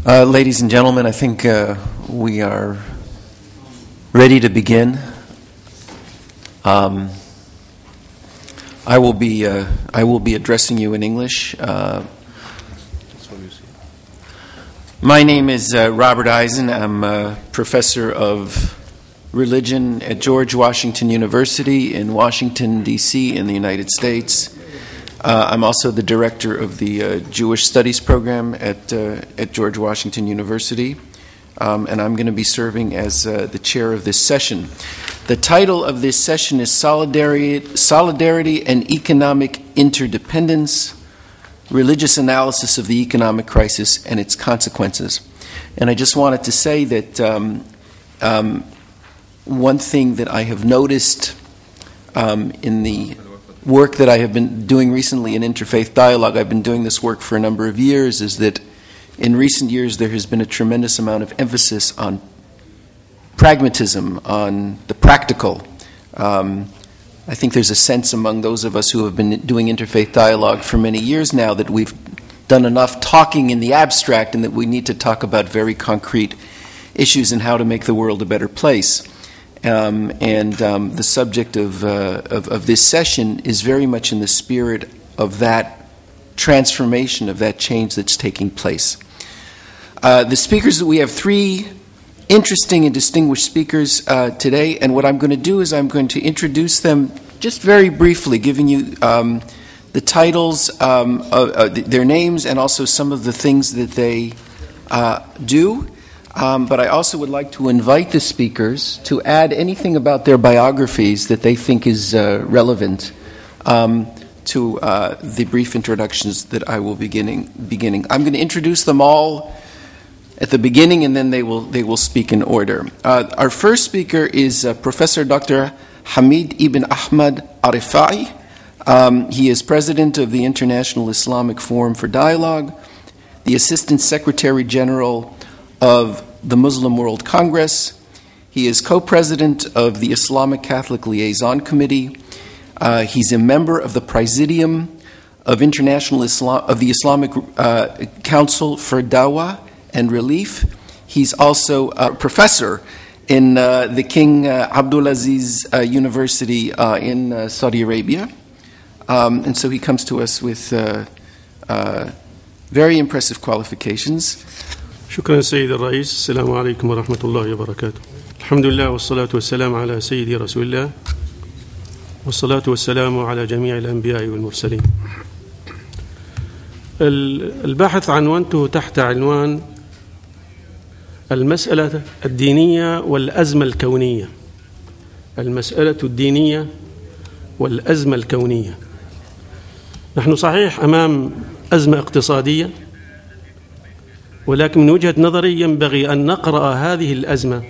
Ladies and gentlemen, I think we are ready to begin. I will be addressing you in English. My name is Robert Eisen. I'm a professor of religion at George Washington University in Washington, D.C. in the United States. I'm also the director of the Jewish Studies program at George Washington University, and I'm going to be serving as the chair of this session. The title of this session is Solidarity and Economic Interdependence, Religious Analysis of the Economic Crisis and Its Consequences. And I just wanted to say that one thing that I have noticed in the work that I have been doing recently in interfaith dialogue, I've been doing this work for a number of years, is that in recent years there has been a tremendous amount of emphasis on pragmatism, on the practical. I think there's a sense among those of us who have been doing interfaith dialogue for many years now that we've done enough talking in the abstract and that we need to talk about very concrete issues and how to make the world a better place. The subject of this session is very much in the spirit of that transformation, of that change that's taking place. The speakers, we have three interesting and distinguished speakers today, and what I'm going to do is I'm going to introduce them just very briefly, giving you the titles, their names, and also some of the things that they do. But I also would like to invite the speakers to add anything about their biographies that they think is relevant to the brief introductions that I will beginning. I'm going to introduce them all at the beginning, and then they will speak in order. Our first speaker is Professor Dr. Hamid Ibn Ahmad Arifai. He is president of the International Islamic Forum for Dialogue, the Assistant Secretary General of the Muslim World Congress. He is co-president of the Islamic Catholic Liaison Committee. He's a member of the Presidium of the Islamic Council for Dawah and Relief. He's also a professor in the King Abdulaziz University in Saudi Arabia. And so he comes to us with very impressive qualifications. شكرا سيد الرئيس. السلام عليكم ورحمة الله وبركاته. الحمد لله والصلاة والسلام على سيدي رسول الله والصلاة والسلام على جميع الأنبياء والمرسلين. البحث عنوانته تحت عنوان المسألة الدينية والأزمة الكونية. المسألة الدينية والأزمة الكونية. نحن صحيح أمام أزمة اقتصادية، ولكن من وجهة نظري ينبغي أن نقرأ هذه الأزمة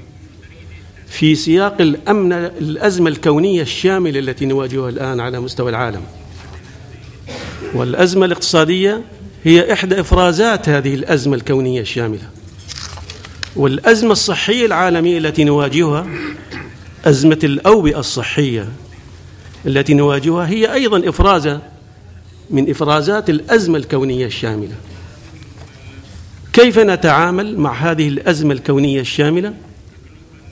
في سياق الأزمة الكونية الشاملة التي نواجهها الآن على مستوى العالم. والأزمة الاقتصادية هي إحدى إفرازات هذه الأزمة الكونية الشاملة. والأزمة الصحية العالمية التي نواجهها، أزمة الأوبئة الصحية التي نواجهها، هي أيضا إفرازة من إفرازات الأزمة الكونية الشاملة. كيف نتعامل مع هذه الأزمة الكونية الشاملة؟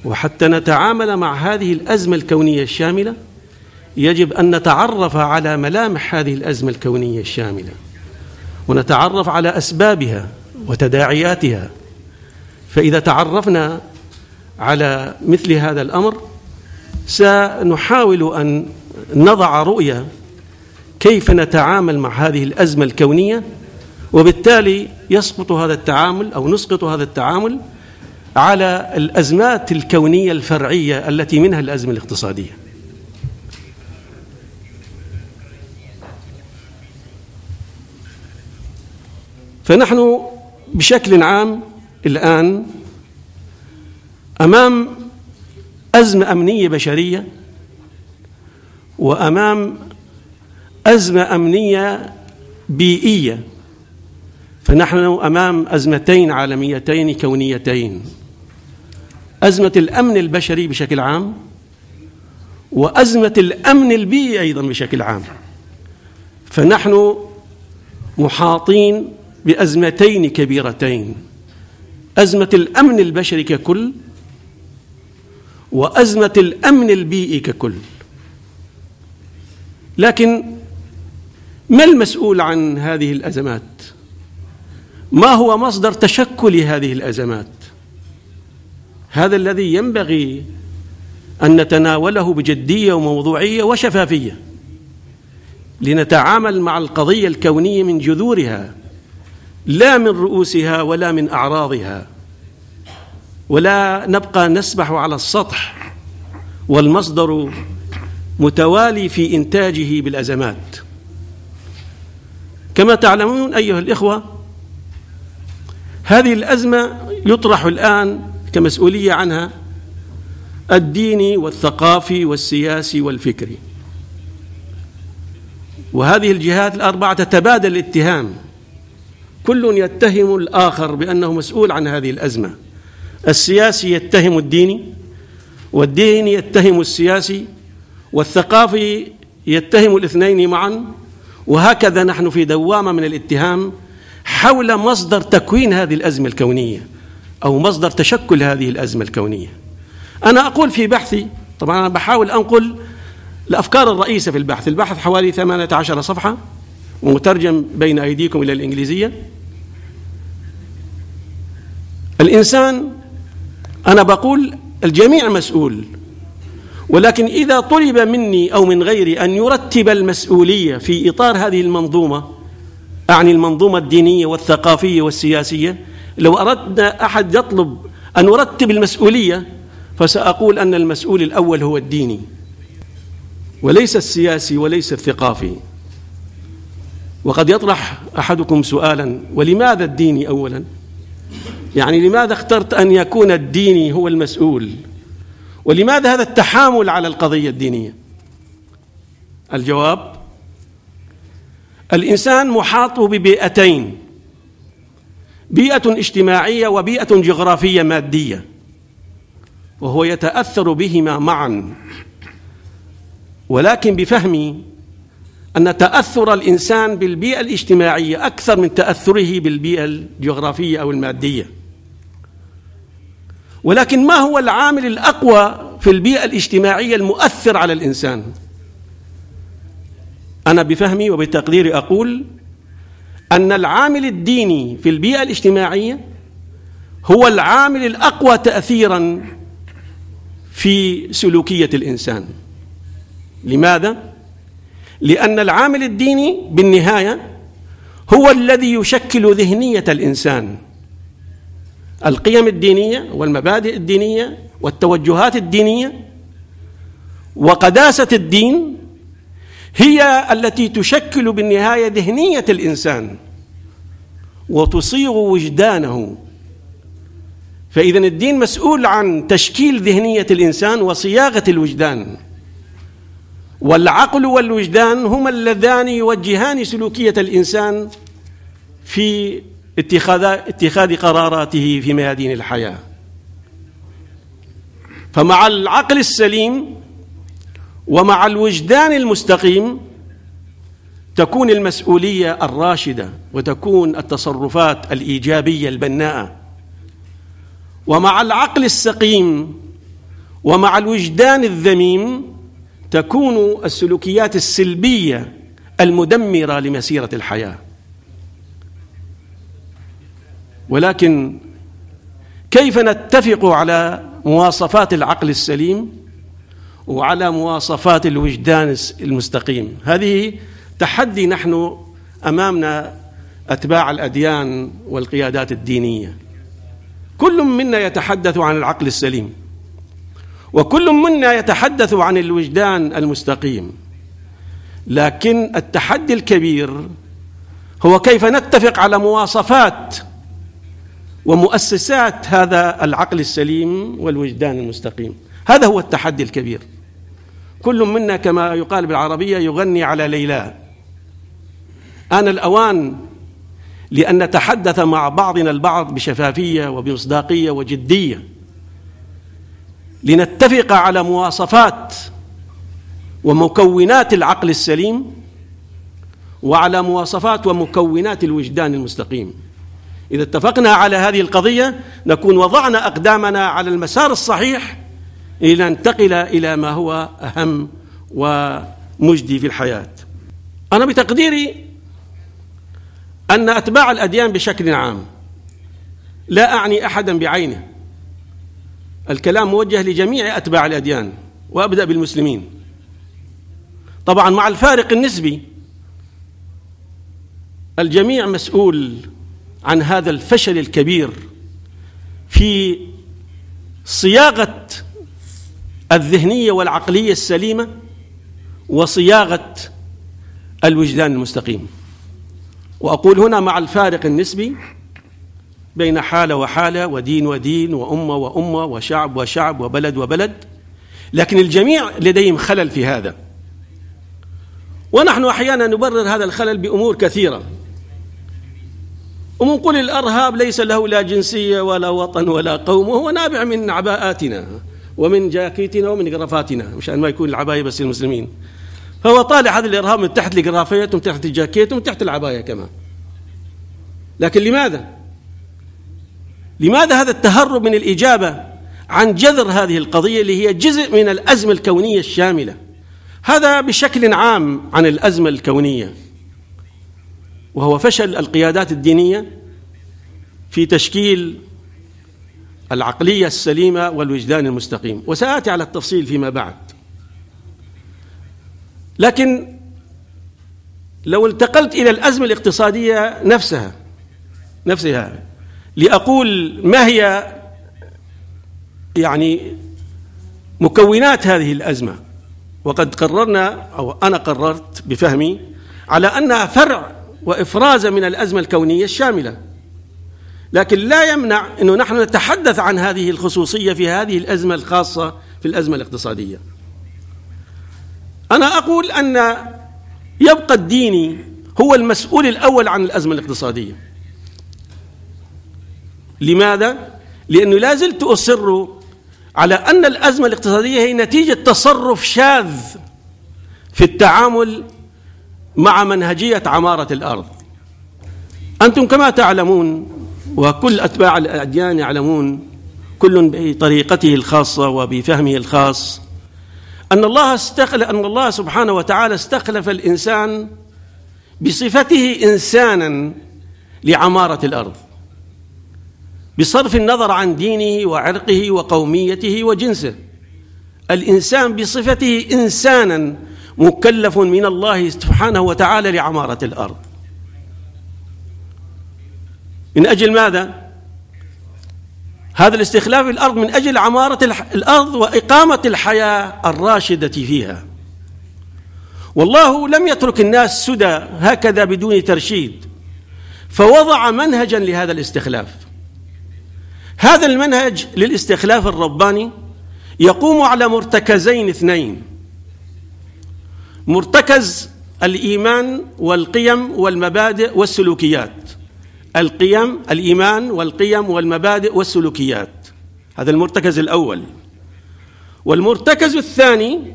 وحتى نتعامل مع هذه الأزمة الكونية الشاملة يجب أن نتعرف على ملامح هذه الأزمة الكونية الشاملة، ونتعرف على أسبابها وتداعياتها. فإذا تعرفنا على مثل هذا الأمر سنحاول أن نضع رؤية كيف نتعامل مع هذه الأزمة الكونية، وبالتالي يسقط هذا التعامل أو نسقط هذا التعامل على الأزمات الكونية الفرعية التي منها الأزمة الاقتصادية. فنحن بشكل عام الآن أمام أزمة أمنية بشرية، وأمام أزمة أمنية بيئية. فنحن أمام أزمتين عالميتين كونيتين: أزمة الأمن البشري بشكل عام، وأزمة الأمن البيئي أيضا بشكل عام. فنحن محاطين بأزمتين كبيرتين أزمة الأمن البشري ككل وأزمة الأمن البيئي ككل. لكن ما المسؤول عن هذه الأزمات؟ ما هو مصدر تشكل هذه الأزمات؟ هذا الذي ينبغي أن نتناوله بجدية وموضوعية وشفافية لنتعامل مع القضية الكونية من جذورها، لا من رؤوسها ولا من أعراضها، ولا نبقى نسبح على السطح والمصدر متوالي في إنتاجه بالأزمات. كما تعلمون أيها الإخوة، هذه الأزمة يطرح الآن كمسؤولية عنها الديني والثقافي والسياسي والفكري، وهذه الجهات الأربعة تتبادل الاتهام، كل يتهم الآخر بأنه مسؤول عن هذه الأزمة. السياسي يتهم الديني، والديني يتهم السياسي، والثقافي يتهم الاثنين معا، وهكذا نحن في دوامة من الاتهام حول مصدر تكوين هذه الأزمة الكونية أو مصدر تشكل هذه الأزمة الكونية. أنا أقول في بحثي، طبعا أنا بحاول أنقل الأفكار الرئيسة في البحث. البحث حوالي 18 صفحة ومترجم بين أيديكم إلى الإنجليزية. الإنسان، أنا بقول الجميع مسؤول، ولكن إذا طلب مني أو من غيري أن يرتب المسؤولية في إطار هذه المنظومة، أعني المنظومة الدينية والثقافية والسياسية، لو أردنا أحد يطلب أن نرتب المسؤولية فسأقول أن المسؤول الأول هو الديني وليس السياسي وليس الثقافي. وقد يطرح أحدكم سؤالا: ولماذا الديني أولا؟ يعني لماذا اخترت أن يكون الديني هو المسؤول؟ ولماذا هذا التحامل على القضية الدينية؟ الجواب: الإنسان محاط ببيئتين، بيئة اجتماعية وبيئة جغرافية مادية، وهو يتأثر بهما معا. ولكن بفهمي أن تأثر الإنسان بالبيئة الاجتماعية أكثر من تأثره بالبيئة الجغرافية أو المادية. ولكن ما هو العامل الأقوى في البيئة الاجتماعية المؤثر على الإنسان؟ أنا بفهمي وبتقديري أقول أن العامل الديني في البيئة الاجتماعية هو العامل الأقوى تأثيراً في سلوكية الإنسان. لماذا؟ لأن العامل الديني بالنهاية هو الذي يشكل ذهنية الإنسان. القيم الدينية والمبادئ الدينية والتوجهات الدينية وقداسة الدين هي التي تشكل بالنهاية ذهنية الإنسان وتصيغ وجدانه. فإذا الدين مسؤول عن تشكيل ذهنية الإنسان وصياغة الوجدان، والعقل والوجدان هما اللذان يوجهان سلوكية الإنسان في اتخاذ قراراته في ميادين الحياة. فمع العقل السليم ومع الوجدان المستقيم تكون المسؤولية الراشدة وتكون التصرفات الإيجابية البناءة. ومع العقل السقيم ومع الوجدان الذميم تكون السلوكيات السلبية المدمرة لمسيرة الحياة. ولكن كيف نتفق على مواصفات العقل السليم وعلى مواصفات الوجدان المستقيم؟ هذه تحدي نحن أمامنا أتباع الأديان والقيادات الدينية. كل منا يتحدث عن العقل السليم، وكل منا يتحدث عن الوجدان المستقيم، لكن التحدي الكبير هو كيف نتفق على مواصفات ومؤسسات هذا العقل السليم والوجدان المستقيم. هذا هو التحدي الكبير. كل منا كما يقال بالعربية يغني على ليلى. آن الأوان لأن نتحدث مع بعضنا البعض بشفافية وبمصداقية وجدية، لنتفق على مواصفات ومكونات العقل السليم وعلى مواصفات ومكونات الوجدان المستقيم. إذا اتفقنا على هذه القضية نكون وضعنا أقدامنا على المسار الصحيح لننتقل إلى ما هو أهم ومجدي في الحياة. أنا بتقديري أن أتباع الأديان بشكل عام، لا أعني أحدا بعينه، الكلام موجه لجميع أتباع الأديان وأبدأ بالمسلمين، طبعا مع الفارق النسبي. الجميع مسؤول عن هذا الفشل الكبير في صياغة الذهنية والعقلية السليمة وصياغة الوجدان المستقيم. وأقول هنا مع الفارق النسبي بين حالة وحالة ودين ودين وأمة وأمة وشعب وشعب وبلد وبلد، لكن الجميع لديهم خلل في هذا، ونحن أحيانا نبرر هذا الخلل بأمور كثيرة، ومنقول الأرهاب ليس له لا جنسية ولا وطن ولا قوم، وهو نابع من عباءاتنا ومن جاكيتنا ومن قرافاتنا، مشان ما يكون العباية بس المسلمين. فهو طالع هذا الإرهاب من تحت القرافات ومن تحت الجاكيت ومن تحت العباية كمان. لكن لماذا هذا التهرب من الإجابة عن جذر هذه القضية اللي هي جزء من الأزمة الكونية الشاملة؟ هذا بشكل عام عن الأزمة الكونية، وهو فشل القيادات الدينية في تشكيل العقلية السليمة والوجدان المستقيم، وسآتي على التفصيل فيما بعد. لكن لو انتقلت إلى الأزمة الاقتصادية نفسها لأقول ما هي يعني مكونات هذه الأزمة، وقد قررنا أو أنا قررت بفهمي على أنها فرع وإفراز من الأزمة الكونية الشاملة، لكن لا يمنع أنه نحن نتحدث عن هذه الخصوصية في هذه الأزمة الخاصة في الأزمة الاقتصادية. أنا أقول أن يبقى الديني هو المسؤول الأول عن الأزمة الاقتصادية. لماذا؟ لأنه لا زلت أصر على أن الأزمة الاقتصادية هي نتيجة تصرف شاذ في التعامل مع منهجية عمارة الأرض. أنتم كما تعلمون وكل أتباع الأديان يعلمون كل بطريقته الخاصة وبفهمه الخاص أن الله سبحانه وتعالى استخلف الإنسان بصفته إنسانا لعمارة الأرض، بصرف النظر عن دينه وعرقه وقوميته وجنسه. الإنسان بصفته إنسانا مكلف من الله سبحانه وتعالى لعمارة الأرض. من أجل ماذا؟ هذا الاستخلاف في الأرض من أجل عمارة الأرض وإقامة الحياة الراشدة فيها. والله لم يترك الناس سدى هكذا بدون ترشيد، فوضع منهجا لهذا الاستخلاف. هذا المنهج للاستخلاف الرباني يقوم على مرتكزين اثنين: مرتكز الإيمان والقيم والمبادئ والسلوكيات. الإيمان والقيم والمبادئ والسلوكيات، هذا المرتكز الأول. والمرتكز الثاني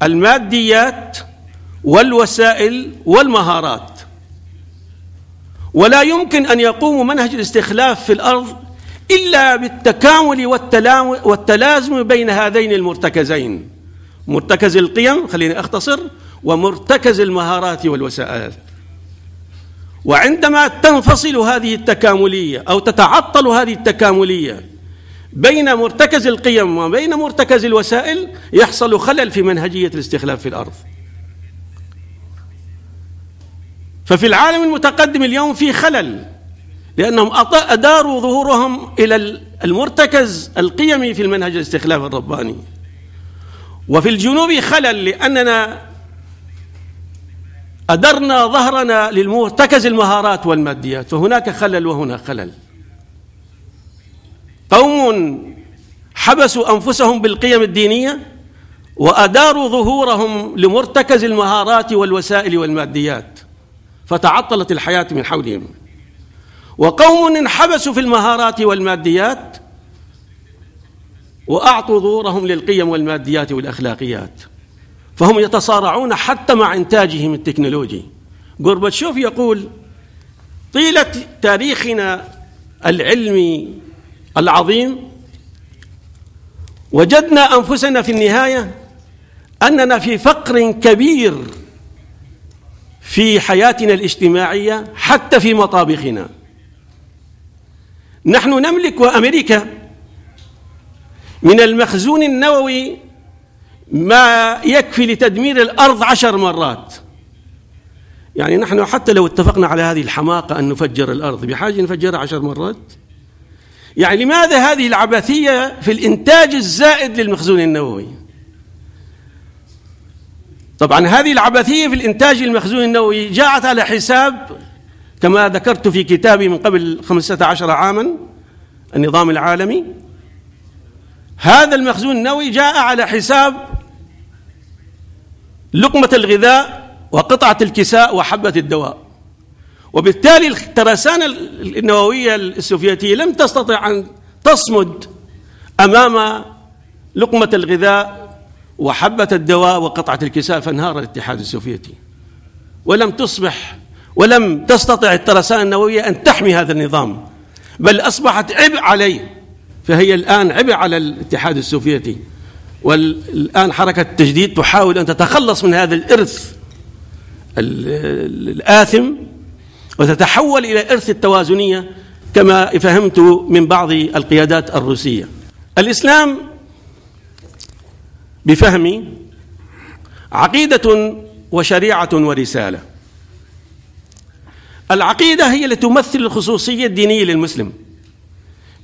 الماديات والوسائل والمهارات. ولا يمكن أن يقوم منهج الاستخلاف في الأرض إلا بالتكامل والتلازم بين هذين المرتكزين: مرتكز القيم، خليني أختصر، ومرتكز المهارات والوسائل. وعندما تنفصل هذه التكاملية أو تتعطل هذه التكاملية بين مرتكز القيم وبين مرتكز الوسائل يحصل خلل في منهجية الاستخلاف في الأرض. ففي العالم المتقدم اليوم في خلل، لأنهم أداروا ظهورهم إلى المرتكز القيمي في المنهج الاستخلاف الرباني. وفي الجنوب خلل، لأننا أدرنا ظهرنا للمرتكز المهارات والماديات، فهناك خلل وهنا خلل. قوم حبسوا أنفسهم بالقيم الدينية وأداروا ظهورهم لمرتكز المهارات والوسائل والماديات، فتعطلت الحياة من حولهم. وقوم انحبسوا في المهارات والماديات وأعطوا ظهورهم للقيم والماديات والأخلاقيات، فهم يتصارعون حتى مع إنتاجهم التكنولوجي. غورباتشوف يقول: طيلة تاريخنا العلمي العظيم، وجدنا أنفسنا في النهاية أننا في فقر كبير في حياتنا الاجتماعية حتى في مطابخنا. نحن نملك أمريكا من المخزون النووي ما يكفي لتدمير الأرض 10 مرات. يعني نحن حتى لو اتفقنا على هذه الحماقة أن نفجر الأرض بحاجة نفجرها 10 مرات. يعني لماذا هذه العبثية في الإنتاج الزائد للمخزون النووي؟ طبعا هذه العبثية في الإنتاج المخزون النووي جاءت على حساب، كما ذكرت في كتابي من قبل 15 عاما النظام العالمي، هذا المخزون النووي جاء على حساب لقمة الغذاء وقطعة الكساء وحبة الدواء. وبالتالي الترسانة النووية السوفيتية لم تستطع أن تصمد أمام لقمة الغذاء وحبة الدواء وقطعة الكساء، فانهار الاتحاد السوفيتي، ولم تستطع الترسانة النووية أن تحمي هذا النظام، بل أصبحت عبء عليه. فهي الآن عبء على الاتحاد السوفيتي، والآن حركة التجديد تحاول أن تتخلص من هذا الإرث الآثم وتتحول إلى إرث التوازنية كما فهمت من بعض القيادات الروسية. الإسلام بفهمي عقيدة وشريعة ورسالة. العقيدة هي التي تمثل الخصوصية الدينية للمسلم،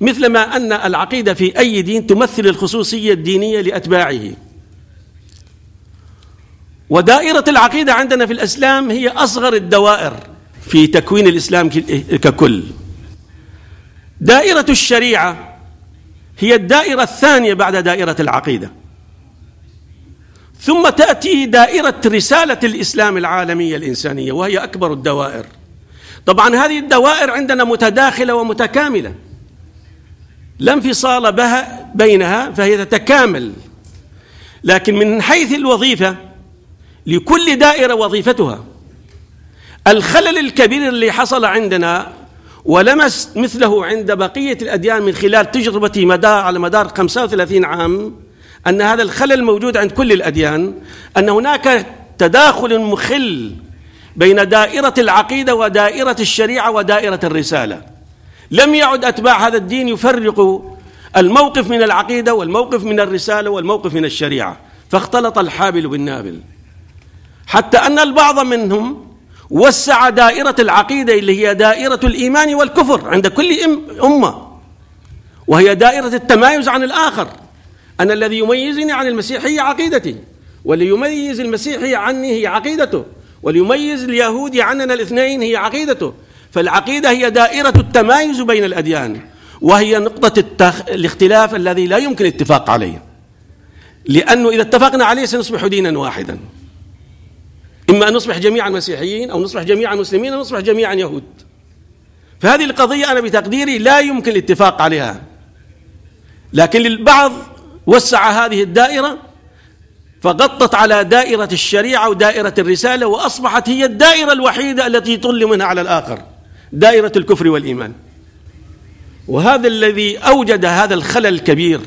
مثلما أن العقيدة في أي دين تمثل الخصوصية الدينية لأتباعه. ودائرة العقيدة عندنا في الإسلام هي أصغر الدوائر في تكوين الإسلام ككل. دائرة الشريعة هي الدائرة الثانية بعد دائرة العقيدة، ثم تأتي دائرة رسالة الإسلام العالمية الإنسانية، وهي أكبر الدوائر. طبعا هذه الدوائر عندنا متداخلة ومتكاملة، لا انفصال بينها، فهي تتكامل. لكن من حيث الوظيفة لكل دائرة وظيفتها. الخلل الكبير اللي حصل عندنا ولمس مثله عند بقية الأديان من خلال تجربتي على مدار 35 عام، أن هذا الخلل موجود عند كل الأديان، أن هناك تداخل مخل بين دائرة العقيدة ودائرة الشريعة ودائرة الرسالة. لم يعد أتباع هذا الدين يفرقوا الموقف من العقيدة والموقف من الرسالة والموقف من الشريعة، فاختلط الحابل بالنابل، حتى أن البعض منهم وسع دائرة العقيدة اللي هي دائرة الإيمان والكفر عند كل أمة، وهي دائرة التمايز عن الآخر. أنا الذي يميزني عن المسيحية عقيدتي، واللي يميز المسيحي عني هي عقيدته، واللي يميز اليهودي عننا الاثنين هي عقيدته. فالعقيدة هي دائرة التمايز بين الأديان، وهي نقطة الاختلاف الذي لا يمكن الاتفاق عليه، لأنه إذا اتفقنا عليه سنصبح دينا واحدا، إما أن نصبح جميعا مسيحيين أو نصبح جميعا مسلمين أو نصبح جميعا يهود. فهذه القضية أنا بتقديري لا يمكن الاتفاق عليها، لكن البعض وسع هذه الدائرة فغطت على دائرة الشريعة ودائرة الرسالة، وأصبحت هي الدائرة الوحيدة التي يطل منها على الآخر، دائرة الكفر والإيمان. وهذا الذي أوجد هذا الخلل الكبير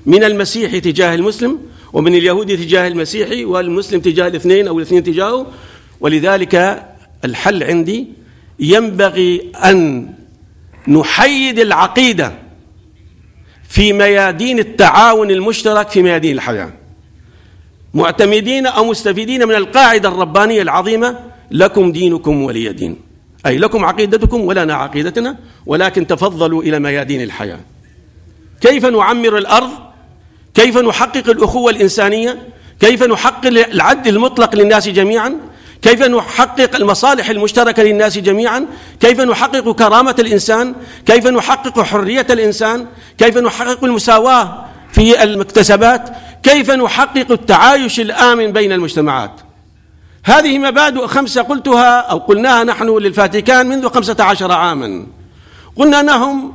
من المسيح تجاه المسلم، ومن اليهودي تجاه المسيحي، والمسلم تجاه الاثنين أو الاثنين تجاهه. ولذلك الحل عندي ينبغي أن نحيد العقيدة في ميادين التعاون المشترك في ميادين الحياة، معتمدين أو مستفيدين من القاعدة الربانية العظيمة: لكم دينكم ولي دين، أي لكم عقيدتكم ولنا عقيدتنا، ولكن تفضلوا إلى ميادين الحياة. كيف نعمر الأرض؟ كيف نحقق الأخوة الإنسانية؟ كيف نحقق العدل المطلق للناس جميعا؟ كيف نحقق المصالح المشتركة للناس جميعا؟ كيف نحقق كرامة الإنسان؟ كيف نحقق حرية الإنسان؟ كيف نحقق المساواة في المكتسبات؟ كيف نحقق التعايش الآمن بين المجتمعات؟ هذه مبادئ 5 قلتها أو قلناها نحن للفاتيكان منذ 15 عاما. قلنا لهم،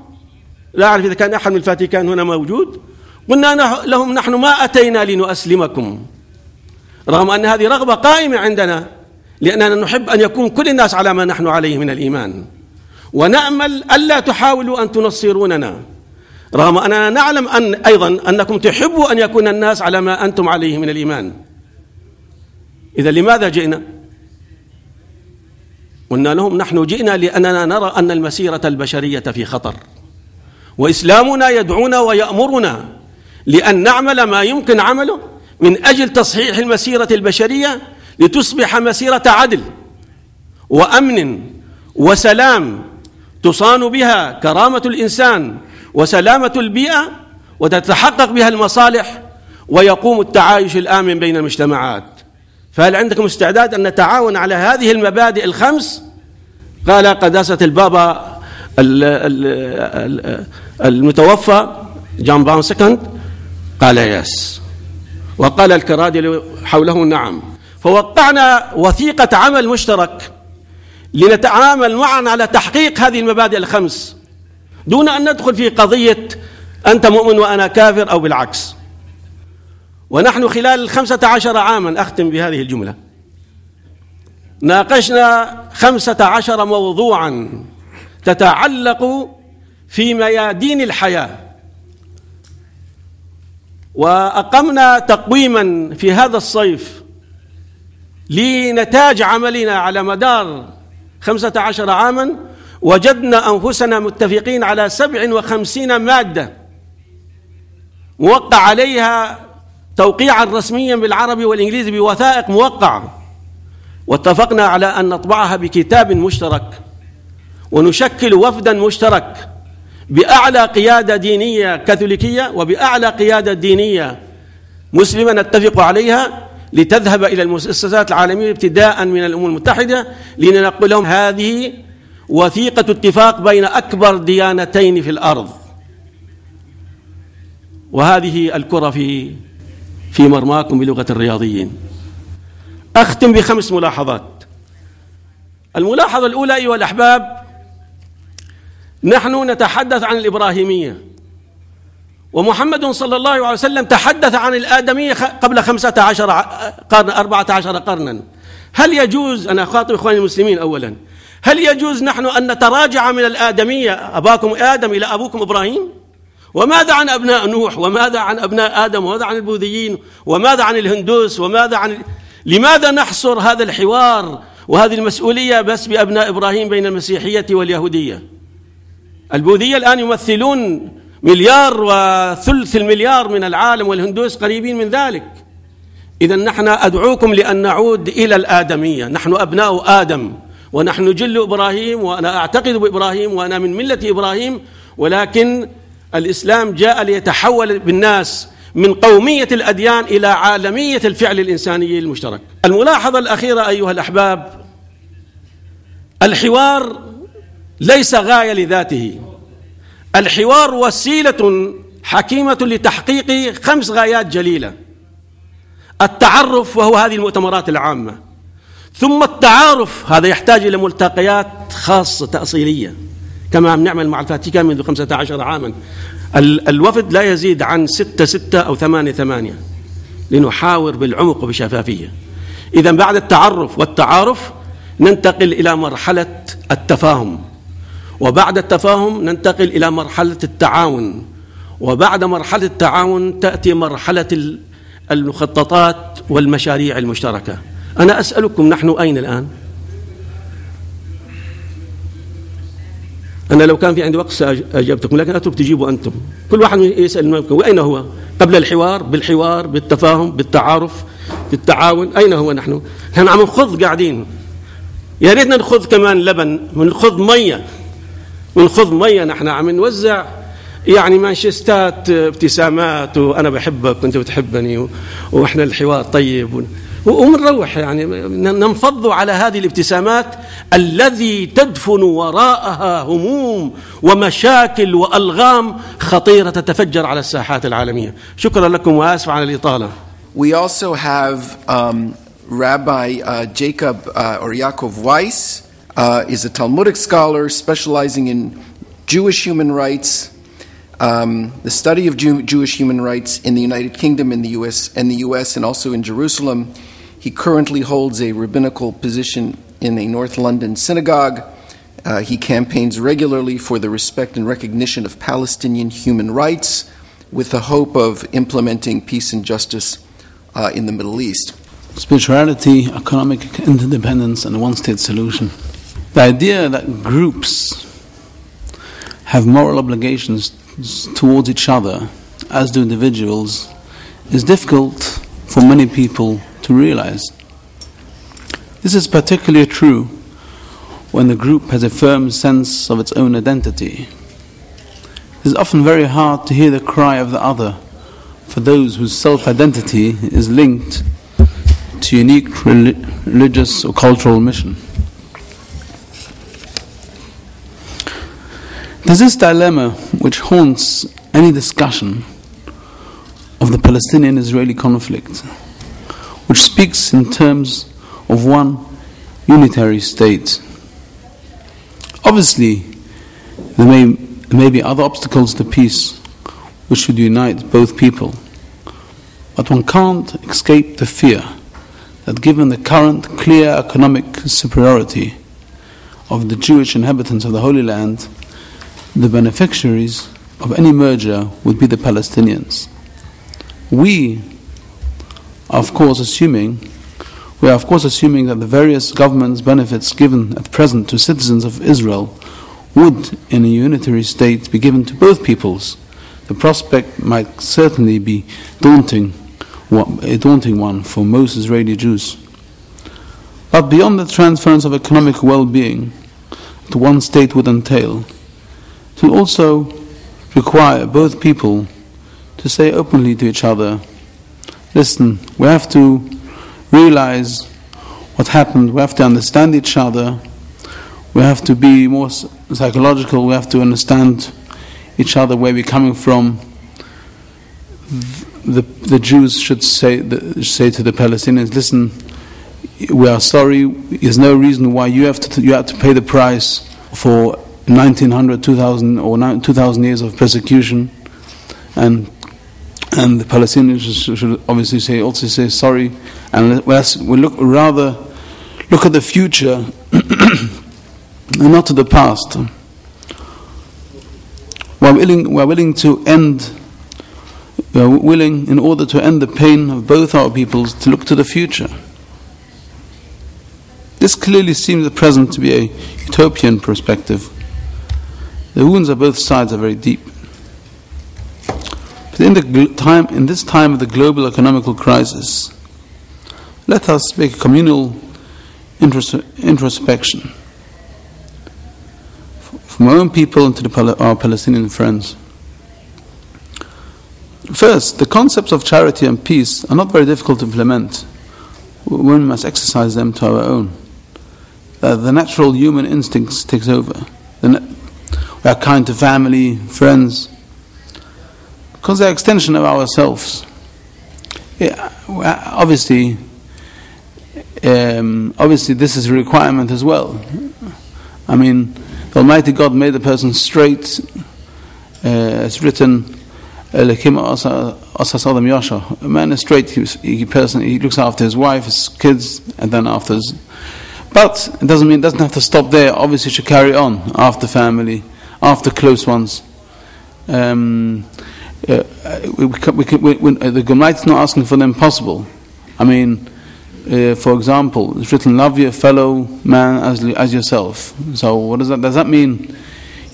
لا أعرف إذا كان أحد من الفاتيكان هنا موجود، قلنا لهم: نحن ما أتينا لنؤسلمكم، رغم أن هذه رغبة قائمة عندنا، لأننا نحب أن يكون كل الناس على ما نحن عليه من الإيمان. ونأمل ألا تحاولوا أن تنصروننا، رغم أننا نعلم أيضا أنكم تحبوا أن يكون الناس على ما أنتم عليه من الإيمان. إذا لماذا جئنا؟ قلنا لهم نحن جئنا لأننا نرى أن المسيرة البشرية في خطر، وإسلامنا يدعونا ويأمرنا لأن نعمل ما يمكن عمله من أجل تصحيح المسيرة البشرية لتصبح مسيرة عدل وأمن وسلام تصان بها كرامة الإنسان وسلامة البيئة، وتتحقق بها المصالح، ويقوم التعايش الآمن بين المجتمعات. فهل عندكم استعداد أن نتعاون على هذه المبادئ الخمس؟ قال قداسة البابا المتوفى جون باون سكند قال يس، وقال الكرادي حوله نعم. فوقعنا وثيقة عمل مشترك لنتعامل معا على تحقيق هذه المبادئ الخمس، دون أن ندخل في قضية أنت مؤمن وأنا كافر أو بالعكس. ونحن خلال 15 عاما، أختم بهذه الجملة، ناقشنا 15 موضوعا تتعلق في ميادين الحياة، وأقمنا تقويما في هذا الصيف لنتاج عملنا على مدار 15 عاما. وجدنا أنفسنا متفقين على 57 مادة موقع عليها توقيعا رسميا بالعربي والإنجليزي بوثائق موقعة، واتفقنا على أن نطبعها بكتاب مشترك، ونشكل وفدا مشترك بأعلى قيادة دينية كاثوليكية وبأعلى قيادة دينية مسلمة نتفق عليها، لتذهب إلى المؤسسات العالمية ابتداء من الأمم المتحدة لنقول لهم هذه وثيقة اتفاق بين أكبر ديانتين في الأرض، وهذه الكرة في مرماكم بلغة الرياضيين. أختم ب5 ملاحظات. الملاحظة الأولى أيها الأحباب، نحن نتحدث عن الإبراهيمية، ومحمد صلى الله عليه وسلم تحدث عن الآدمية قبل 15 قرن 14 قرنا. هل يجوز، أنا أخاطب إخواني المسلمين أولا، هل يجوز نحن أن نتراجع من الآدمية أباكم آدم إلى أبوكم إبراهيم؟ وماذا عن أبناء نوح؟ وماذا عن أبناء آدم؟ وماذا عن البوذيين؟ وماذا عن الهندوس؟ لماذا نحصر هذا الحوار وهذه المسؤولية بس بأبناء إبراهيم بين المسيحية واليهودية؟ البوذية الآن يمثلون 1.3 مليار من العالم، والهندوس قريبين من ذلك. إذن نحن أدعوكم لأن نعود إلى الآدمية، نحن أبناء آدم، ونحن جل إبراهيم، وأنا أعتقد بإبراهيم، وأنا من ملة إبراهيم، ولكن الإسلام جاء ليتحول بالناس من قومية الأديان إلى عالمية الفعل الإنساني المشترك. الملاحظة الأخيرة أيها الأحباب، الحوار ليس غاية لذاته، الحوار وسيلة حكيمة لتحقيق 5 غايات جليلة: التعرف، وهو هذه المؤتمرات العامة، ثم التعارف، هذا يحتاج إلى ملتقيات خاصة تأصيلية كما نعمل مع الفاتيكان منذ 15 عاما. الوفد لا يزيد عن 6 أو 8 لنحاور بالعمق وبشفافية. إذا بعد التعرف والتعارف ننتقل إلى مرحلة التفاهم، وبعد التفاهم ننتقل إلى مرحلة التعاون، وبعد مرحلة التعاون تأتي مرحلة المخططات والمشاريع المشتركة. أنا أسألكم، نحن أين الآن؟ أنا لو كان في عندي وقت سأجبتكم، لكن أترك تجيبوا أنتم، كل واحد يسأل منكم وأين هو قبل الحوار، بالحوار، بالتفاهم، بالتعارف، بالتعاون، أين هو؟ نحن عم نخض قاعدين، يا ريتنا نخض كمان لبن، ونخض مية، نحن عم نوزع يعني مانشستات ابتسامات، وأنا بحبك وأنت بتحبني، وإحنا الحوار طيب، ومنروح يعني ننفض على هذه الابتسامات الذي تدفن وراءها هموم ومشاكل وألغام خطيرة تتفجر على الساحات العالمية. شكرا لكم وآسف على الإطالة. We also have Rabbi Jacob or Yaakov Weiss is a Talmudic scholar specializing in Jewish human rights, the study of Jewish human rights in the United Kingdom, in the U.S., and also in Jerusalem. He currently holds a rabbinical position in a North London synagogue. He campaigns regularly for the respect and recognition of Palestinian human rights with the hope of implementing peace and justice in the Middle East. Spirituality, economic interdependence, and a one-state solution. The idea that groups have moral obligations towards each other, as do individuals, is difficult for many people to realize. This is particularly true when the group has a firm sense of its own identity. It is often very hard to hear the cry of the other for those whose self-identity is linked to unique religious or cultural mission. There's this dilemma which haunts any discussion of the Palestinian-Israeli conflict, which speaks in terms of one unitary state. Obviously, there may be other obstacles to peace which should unite both people, but one can't escape the fear that given the current clear economic superiority of the Jewish inhabitants of the Holy Land, the beneficiaries of any merger would be the Palestinians. We are of course assuming that the various governments' benefits given at present to citizens of Israel would, in a unitary state, be given to both peoples. The prospect might certainly be a daunting one for most Israeli Jews. But beyond the transference of economic well-being to one state would entail, to also require both people to say openly to each other, listen, we have to realize what happened, we have to understand each other, we have to be more psychological, we have to understand each other, where we're coming from. The Jews should say to the Palestinians, listen, we are sorry, there's no reason why you have to pay the price for 1900, 2000 or 2000 years of persecution, and the Palestinians should obviously also say sorry, and we rather look at the future and not to the past. We're willing, in order to end the pain of both our peoples, to look to the future. This clearly seems at present to be a utopian perspective. The wounds on both sides are very deep. But in this time of the global economical crisis, let us make a communal introspection from our own people and to our Palestinian friends. First, the concepts of charity and peace are not very difficult to implement. One must exercise them to our own. The natural human instincts takes over. We are kind to family, friends, because they are an extension of ourselves. Obviously, this is a requirement as well. I mean, the Almighty God made the person straight. It's written, a man is straight, he looks after his wife, his kids, and then after his... But it doesn't have to stop there. Obviously, it should carry on after family, after close ones. The Almighty is not asking for the impossible. I mean, for example, it's written, love your fellow man as yourself. So what does that? Does that mean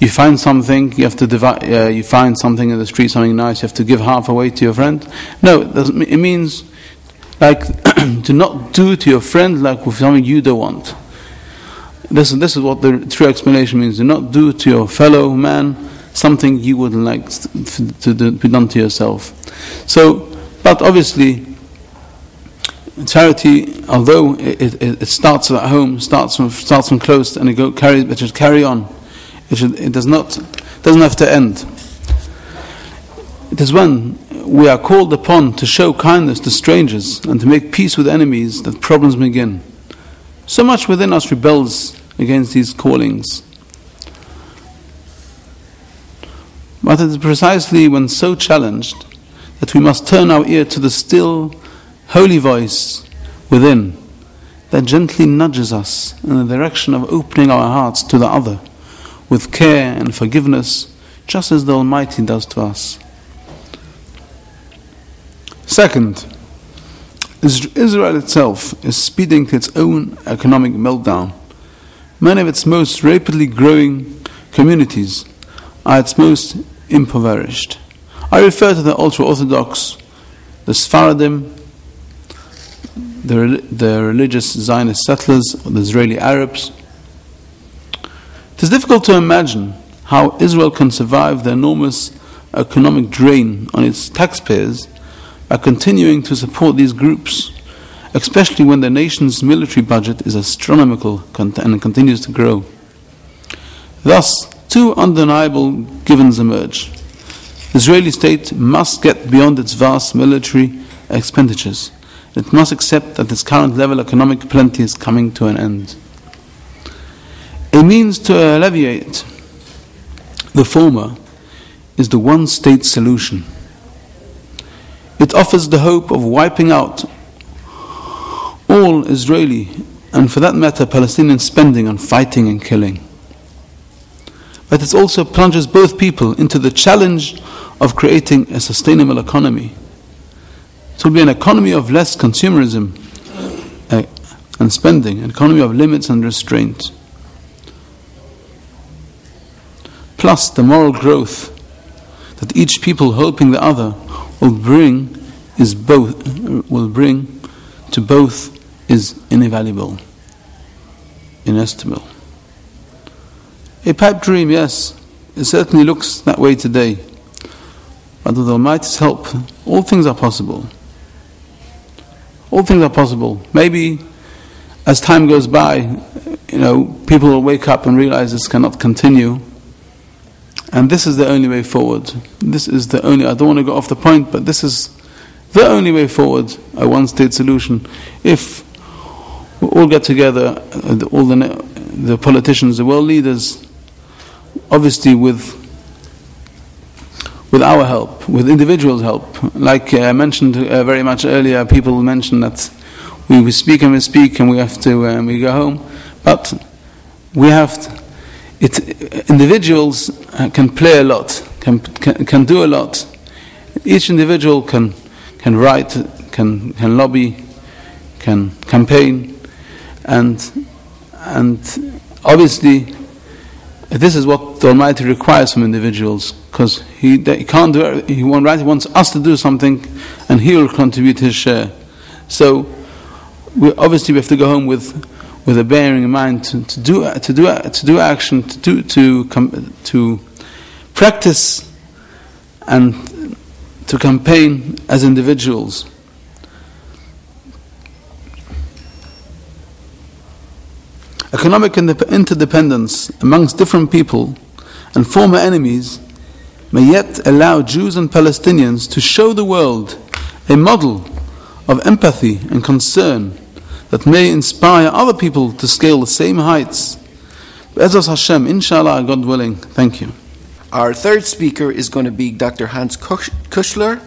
you find something, you have to divide? You find something in the street, something nice, you have to give half away to your friend? No, it doesn't. It means like to not do to your friend like with something you don't want. This is what the true explanation means. Do not do to your fellow man something you wouldn't like to be done to yourself. So, but obviously, charity, although it starts at home, starts from close, and it should carry on. It doesn't have to end. It is when we are called upon to show kindness to strangers and to make peace with enemies that problems begin. So much within us rebels against these callings. But it is precisely when so challenged that we must turn our ear to the still, holy voice within, that gently nudges us in the direction of opening our hearts to the other with care and forgiveness, just as the Almighty does to us. Second, Israel itself is speeding to its own economic meltdown. Many of its most rapidly growing communities are its most impoverished. I refer to the ultra-Orthodox, the Sfaradim, the religious Zionist settlers, the Israeli Arabs. It is difficult to imagine how Israel can survive the enormous economic drain on its taxpayers by continuing to support these groups, especially when the nation's military budget is astronomical and continues to grow. Thus, two undeniable givens emerge. The Israeli state must get beyond its vast military expenditures. It must accept that its current level of economic plenty is coming to an end. A means to alleviate the former is the one-state solution. It offers the hope of wiping out all Israeli, and for that matter Palestinian, spending on fighting and killing. But it also plunges both people into the challenge of creating a sustainable economy. It will be an economy of less consumerism and spending, an economy of limits and restraint. Plus the moral growth that each people helping the other will bring to both is invaluable, inestimable. A pipe dream, yes, it certainly looks that way today. But with Almighty's help, all things are possible. All things are possible. Maybe as time goes by, people will wake up and realize this cannot continue. And this is the only way forward. I don't want to go off the point, but this is the only way forward, a one-state solution. If we all get together, all the politicians, the world leaders, obviously with our help, with individuals' help. Like I mentioned very much earlier, people mention that we speak and we have to we go home. But we have to, individuals can play a lot, can do a lot. Each individual can write, can lobby, can campaign, and obviously this is what the Almighty requires from individuals, because He can't do it. He wants us to do something, and He will contribute His share. So we have to go home with a bearing in mind to do action, to practice and to campaign as individuals. Economic interdependence amongst different people and former enemies may yet allow Jews and Palestinians to show the world a model of empathy and concern that may inspire other people to scale the same heights. Be'ezus Hashem, inshallah, God willing. Thank you. Our third speaker is going to be Dr. Hans Kuschler,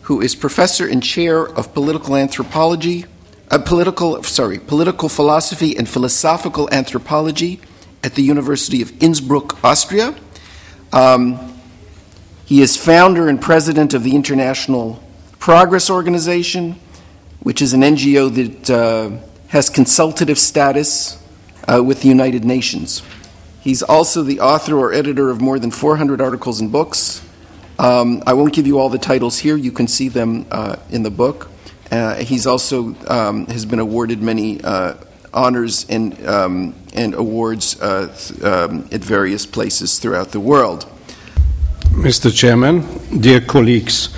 who is professor and chair of political anthropology, political philosophy and philosophical anthropology at the University of Innsbruck, Austria. He is founder and president of the International Progress Organization, which is an NGO that has consultative status with the United Nations. He's also the author or editor of more than 400 articles and books. I won't give you all the titles here. You can see them in the book. He's also has been awarded many honors and awards at various places throughout the world. Mr. Chairman, dear colleagues,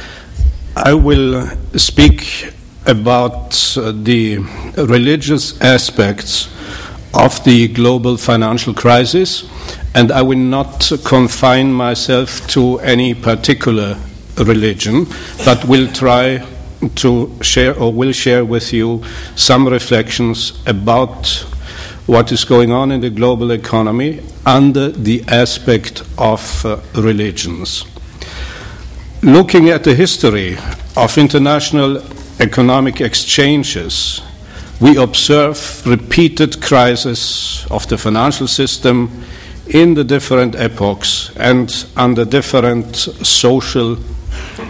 I will speak about the religious aspects of the global financial crisis, and I will not confine myself to any particular religion, but will try to share with you some reflections about what is going on in the global economy under the aspect of religions. Looking at the history of international economic exchanges we observe repeated crises of the financial system in the different epochs and under different social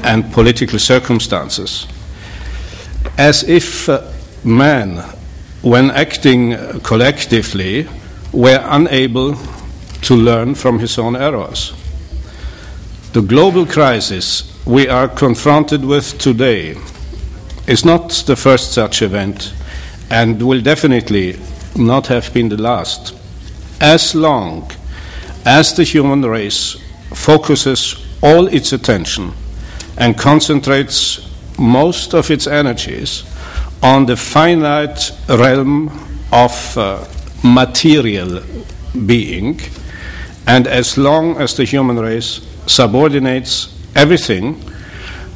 and political circumstances, as if man, when acting collectively, were unable to learn from his own errors. The global crisis we are confronted with today is not the first such event and will definitely not have been the last. As long as the human race focuses all its attention and concentrates most of its energies on the finite realm of material being, and as long as the human race subordinates everything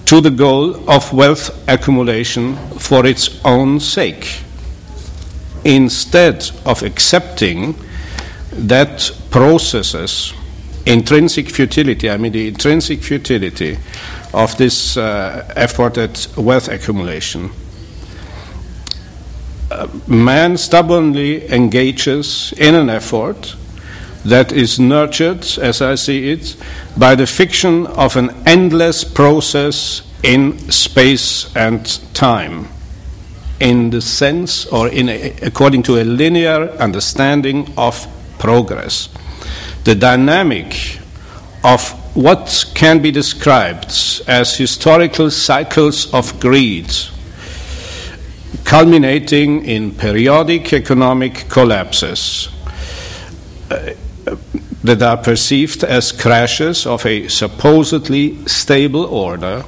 to the goal of wealth accumulation for its own sake, instead of accepting that processes intrinsic futility, the intrinsic futility of this effort at wealth accumulation. Man stubbornly engages in an effort that is nurtured, as I see it, by the fiction of an endless process in space and time, in the sense or according to a linear understanding of progress. The dynamic of what can be described as historical cycles of greed, culminating in periodic economic collapses that are perceived as crashes of a supposedly stable order,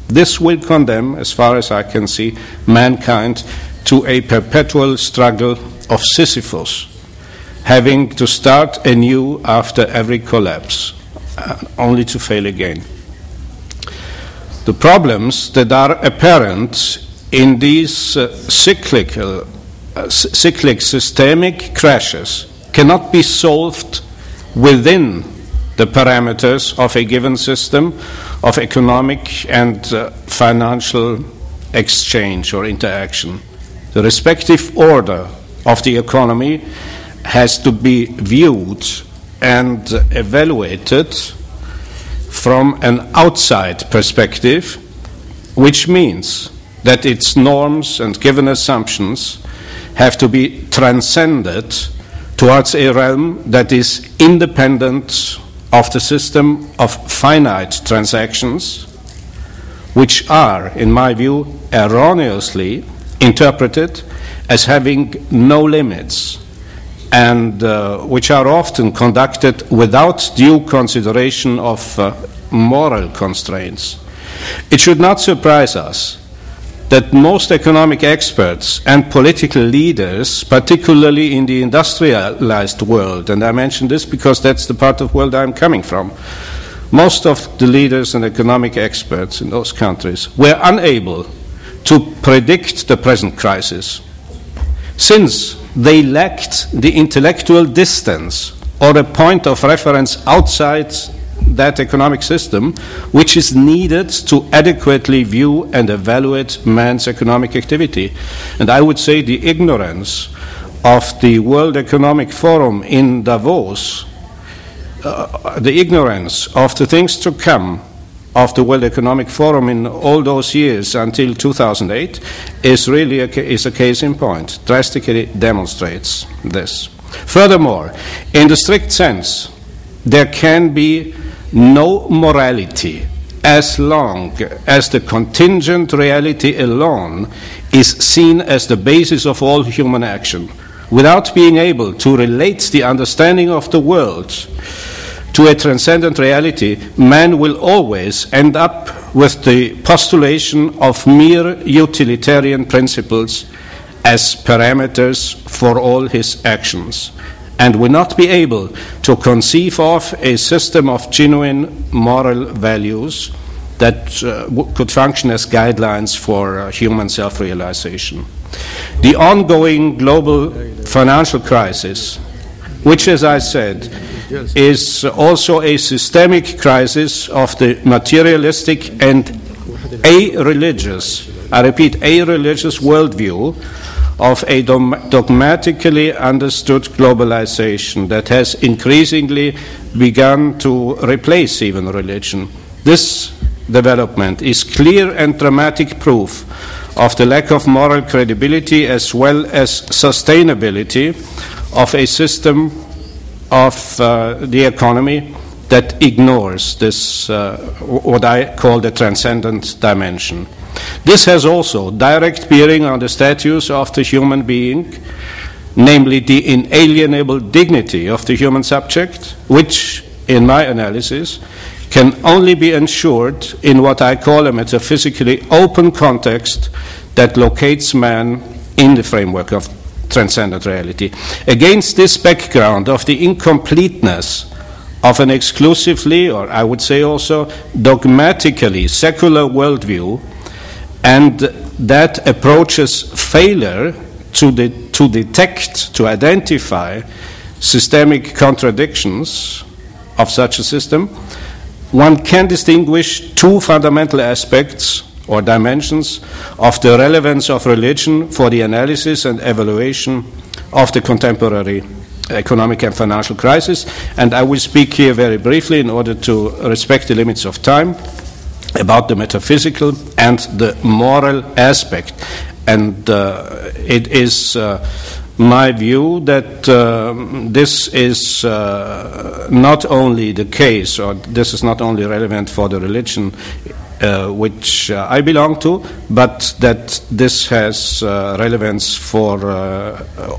this will condemn, as far as I can see, mankind to a perpetual struggle of Sisyphus, having to start anew after every collapse, only to fail again. The problems that are apparent in these cyclic systemic crashes cannot be solved within the parameters of a given system of economic and financial exchange or interaction. The respective order of the economy has to be viewed and evaluated from an outside perspective, which means that its norms and given assumptions have to be transcended towards a realm that is independent of the system of finite transactions, which are, in my view, erroneously interpreted as having no limits, and which are often conducted without due consideration of moral constraints. It should not surprise us that most economic experts and political leaders, particularly in the industrialized world, and I mention this because that's the part of the world I'm coming from, most of the leaders and economic experts in those countries were unable to predict the present crisis, since they lacked the intellectual distance or a point of reference outside that economic system which is needed to adequately view and evaluate man's economic activity. And I would say the ignorance of the World Economic Forum in Davos, the ignorance of the things to come of the World Economic Forum in all those years until 2008 is really a case in point, drastically demonstrates this. Furthermore, in the strict sense, there can be no morality as long as the contingent reality alone is seen as the basis of all human action. Without being able to relate the understanding of the world to a transcendent reality, man will always end up with the postulation of mere utilitarian principles as parameters for all his actions, and will not be able to conceive of a system of genuine moral values that could function as guidelines for human self-realization. The ongoing global financial crisis, which, as I said, is also a systemic crisis of the materialistic and a-religious, I repeat, a-religious worldview of a dogmatically understood globalization that has increasingly begun to replace even religion. This development is clear and dramatic proof of the lack of moral credibility as well as sustainability of a system of the economy that ignores this, what I call the transcendent dimension. This has also direct bearing on the status of the human being, namely the inalienable dignity of the human subject, which, in my analysis, can only be ensured in what I call a metaphysically open context that locates man in the framework of transcendent reality. Against this background of the incompleteness of an exclusively, or I would say also dogmatically secular worldview, and that approaches failure to detect, to identify systemic contradictions of such a system, one can distinguish two fundamental aspects or dimensions of the relevance of religion for the analysis and evaluation of the contemporary economic and financial crisis. And I will speak here very briefly, in order to respect the limits of time, about the metaphysical and the moral aspect. And it is my view that this is not only the case, or this is not only relevant for the religion which I belong to, but that this has relevance for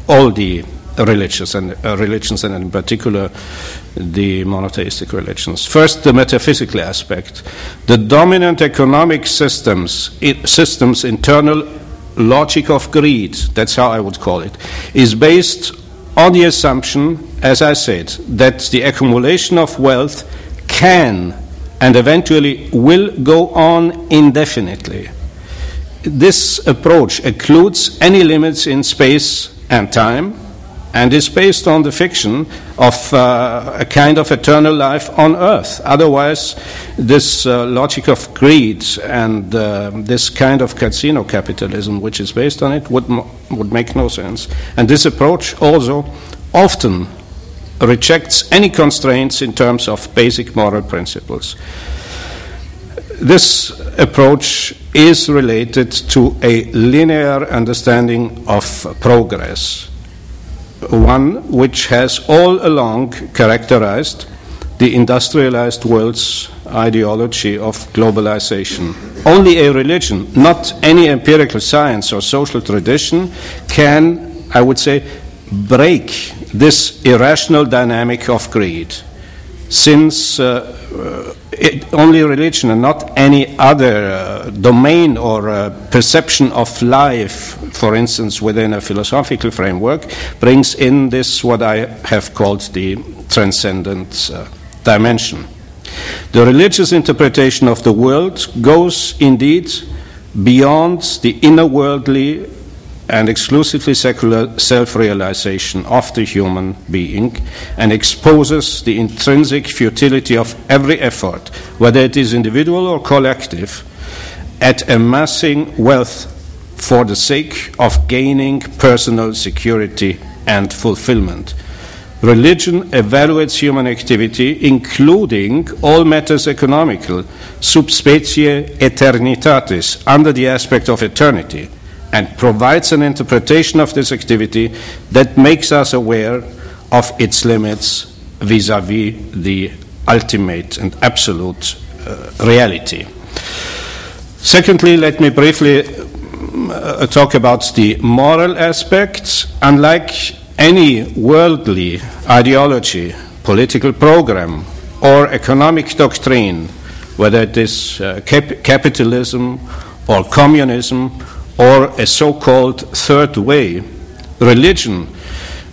all the religions, and in particular the monotheistic religions. First, the metaphysical aspect. The dominant economic system's internal logic of greed, that's how I would call it, is based on the assumption, as I said, that the accumulation of wealth can and eventually will go on indefinitely. This approach excludes any limits in space and time, and is based on the fiction of a kind of eternal life on earth. Otherwise, this logic of greed and this kind of casino capitalism which is based on it would make no sense. And this approach also often rejects any constraints in terms of basic moral principles. This approach is related to a linear understanding of progress, one which has all along characterized the industrialized world's ideology of globalization. Only a religion, not any empirical science or social tradition, can, I would say, break this irrational dynamic of greed, since only religion and not any other domain or perception of life, for instance within a philosophical framework, brings in this what I have called the transcendent dimension. The religious interpretation of the world goes indeed beyond the inner worldly and exclusively secular self-realization of the human being, and exposes the intrinsic futility of every effort, whether it is individual or collective, at amassing wealth for the sake of gaining personal security and fulfillment. Religion evaluates human activity, including all matters economical, sub specie eternitatis, under the aspect of eternity, and provides an interpretation of this activity that makes us aware of its limits vis-à-vis the ultimate and absolute reality. Secondly, let me briefly talk about the moral aspects. Unlike any worldly ideology, political program, or economic doctrine, whether it is capitalism or communism, or a so-called third way, religion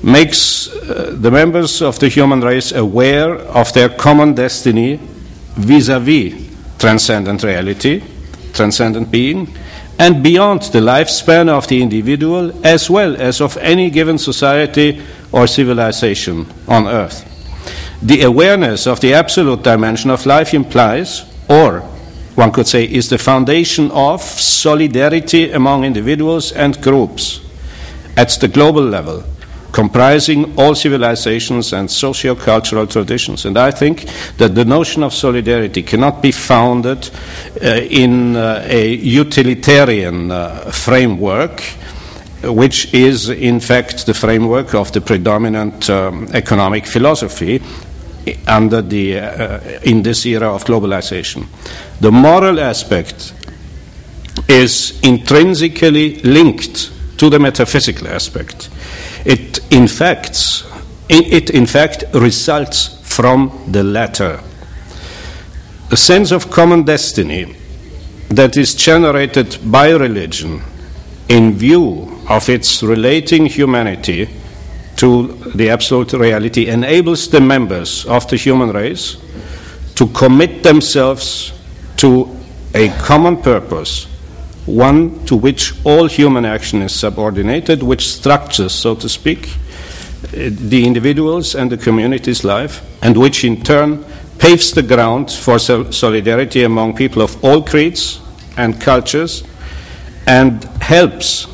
makes the members of the human race aware of their common destiny vis-à-vis transcendent reality, transcendent being, and beyond the lifespan of the individual as well as of any given society or civilization on earth. The awareness of the absolute dimension of life implies, or one could say, is the foundation of solidarity among individuals and groups, at the global level, comprising all civilizations and socio-cultural traditions. And I think that the notion of solidarity cannot be founded in a utilitarian framework, which is in fact the framework of the predominant economic philosophy under in this era of globalization. The moral aspect is intrinsically linked to the metaphysical aspect. It in fact results from the latter. A sense of common destiny that is generated by religion in view of its relating humanity to the absolute reality enables the members of the human race to commit themselves to a common purpose, one to which all human action is subordinated, which structures, so to speak, the individual's and the community's life, and which in turn paves the ground for solidarity among people of all creeds and cultures, and helps,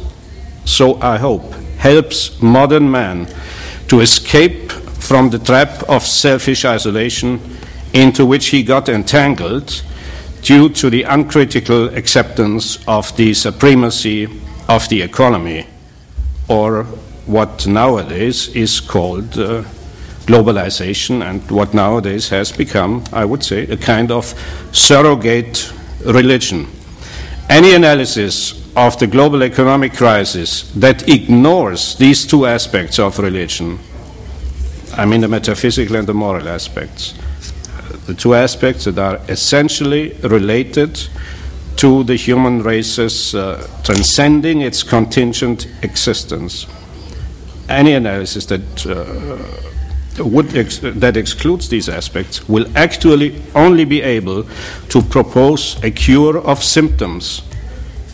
so I hope, helps modern man to escape from the trap of selfish isolation into which he got entangled due to the uncritical acceptance of the supremacy of the economy, or what nowadays is called globalization, and what nowadays has become, I would say, a kind of surrogate religion. Any analysis of the global economic crisis that ignores these two aspects of religion, I mean the metaphysical and the moral aspects, the two aspects that are essentially related to the human race's transcending its contingent existence. Any analysis that excludes these aspects will actually only be able to propose a cure of symptoms,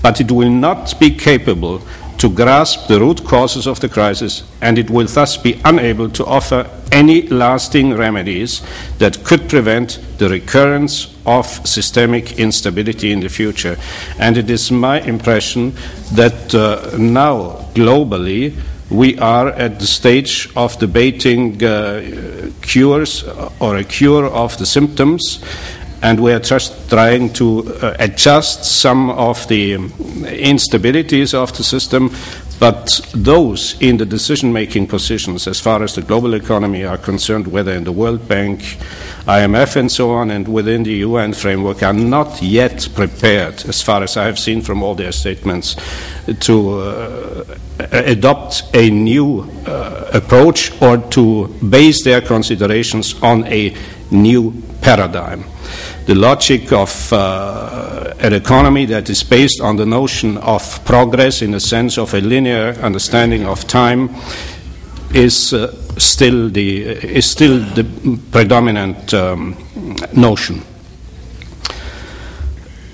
but it will not be capable to grasp the root causes of the crisis, and it will thus be unable to offer any lasting remedies that could prevent the recurrence of systemic instability in the future. And it is my impression that now, globally, we are at the stage of debating cures or a cure of the symptoms, and we are just trying to adjust some of the instabilities of the system, but those in the decision-making positions as far as the global economy are concerned, whether in the World Bank, IMF and so on, and within the UN framework, are not yet prepared, as far as I have seen from all their statements, to adopt a new approach or to base their considerations on a new paradigm. The logic of an economy that is based on the notion of progress in the sense of a linear understanding of time is still the predominant notion.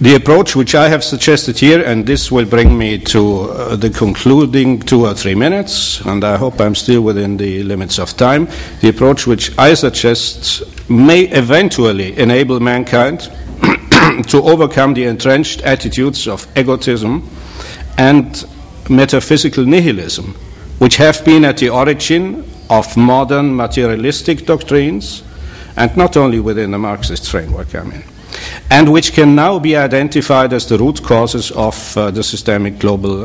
The approach which I have suggested here, and this will bring me to the concluding 2 or 3 minutes, and I hope I'm still within the limits of time, the approach which I suggest may eventually enable mankind to overcome the entrenched attitudes of egotism and metaphysical nihilism, which have been at the origin of modern materialistic doctrines, and not only within the Marxist framework, and which can now be identified as the root causes of the systemic global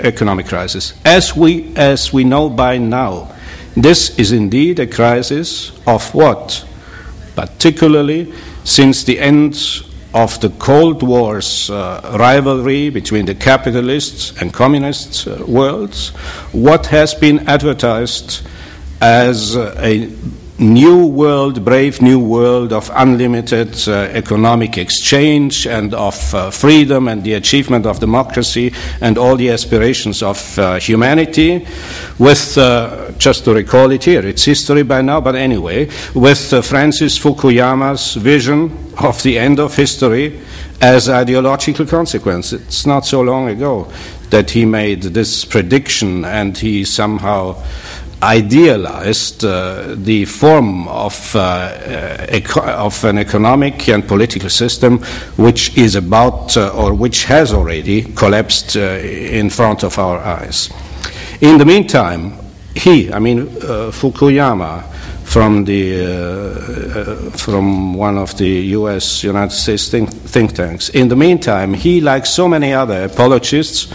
economic crisis. As we know by now, this is indeed a crisis of what? Particularly since the end of the Cold War's rivalry between the capitalists and communist worlds, what has been advertised as a new world, brave new world of unlimited economic exchange and of freedom and the achievement of democracy and all the aspirations of humanity, with, just to recall it here, it's history by now, but anyway, with Francis Fukuyama's vision of the end of history as ideological consequence. It's not so long ago that he made this prediction, and he somehow idealized the form of an economic and political system which is about or which has already collapsed in front of our eyes. In the meantime, Fukuyama, from one of the United States think tanks. In the meantime, he, like so many other apologists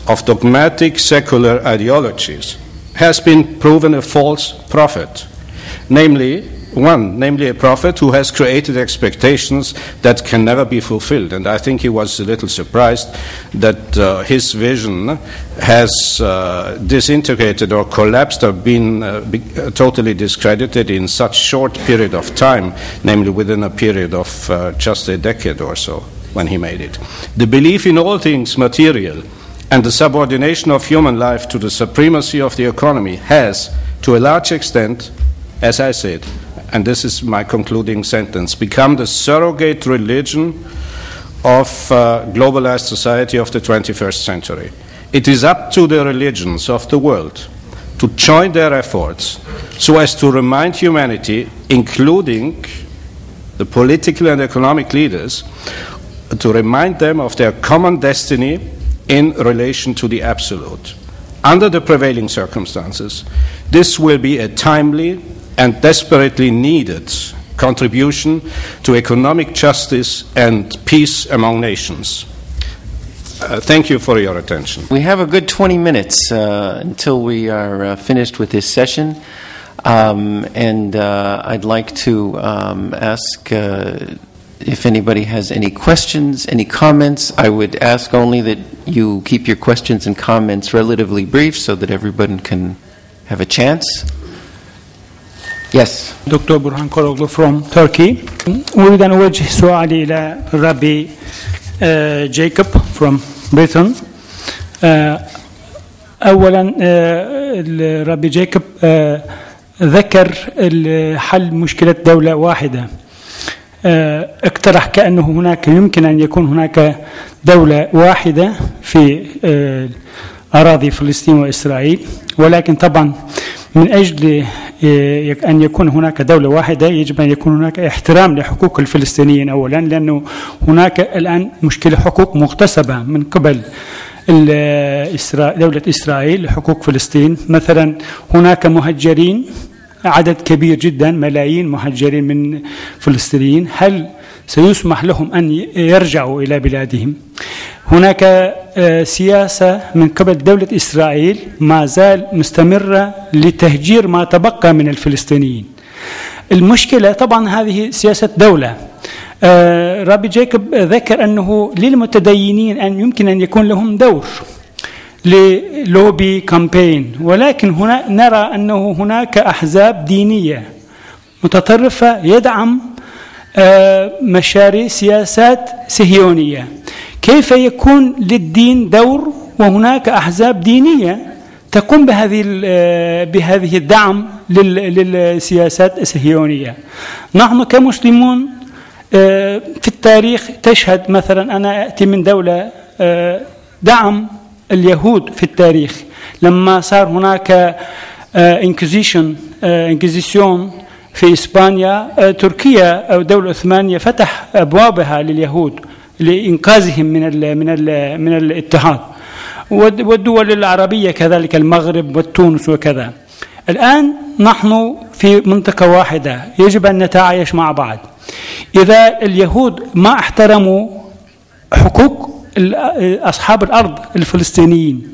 of dogmatic secular ideologies, has been proven a false prophet, namely a prophet who has created expectations that can never be fulfilled. And I think he was a little surprised that his vision has disintegrated or collapsed or been totally discredited in such short period of time, namely within a period of just a decade or so when he made it. The belief in all things material and the subordination of human life to the supremacy of the economy has, to a large extent, as I said, and this is my concluding sentence, become the surrogate religion of globalized society of the 21st century. It is up to the religions of the world to join their efforts so as to remind humanity, including the political and economic leaders, to remind them of their common destiny in relation to the absolute. Under the prevailing circumstances, this will be a timely and desperately needed contribution to economic justice and peace among nations. Thank you for your attention. We have a good 20 minutes until we are finished with this session. And I'd like to ask if anybody has any questions, any comments. I would ask only that you keep your questions and comments relatively brief so that everyone can have a chance. Yes. Dr. Burhan Koroglu from Turkey. أريد أن أوجه سؤالي إلى الربي جايكوب from Britain. أولا الربي جايكوب ذكر حل مشكلة دولة واحدة. اقترح كأنه هناك يمكن أن يكون هناك دولة واحدة في أراضي فلسطين وإسرائيل، ولكن طبعا من أجل أن يكون هناك دولة واحدة يجب أن يكون هناك احترام لحقوق الفلسطينيين أولا، لأنه هناك الآن مشكلة حقوق مغتصبة من قبل دولة إسرائيل لحقوق فلسطين. مثلا هناك مهجرين، عدد كبير جدا، ملايين مهجرين من فلسطينيين، هل سيسمح لهم أن يرجعوا إلى بلادهم؟ هناك سياسة من قبل دولة إسرائيل ما زال مستمرة لتهجير ما تبقى من الفلسطينيين. المشكلة طبعا هذه سياسة دولة. رابي جايكوب ذكر أنه للمتدينين أن يمكن أن يكون لهم دور للوبي كامبين، ولكن هنا نرى أنه هناك أحزاب دينية متطرفة يدعم مشاريع سياسات صهيونية. كيف يكون للدين دور وهناك أحزاب دينية تقوم بهذه الدعم للسياسات الصهيونية؟ نحن كمسلمون في التاريخ تشهد، مثلا أنا أتي من دولة دعم اليهود في التاريخ، لما صار هناك انكيزيشن في إسبانيا، تركيا أو الدولة العثمانية فتح أبوابها لليهود لإنقاذهم من الاضطهاد، والدول العربية كذلك، المغرب وتونس وكذا. الآن نحن في منطقة واحدة، يجب أن نتعايش مع بعض. إذا اليهود ما احترموا حقوق أصحاب الأرض الفلسطينيين،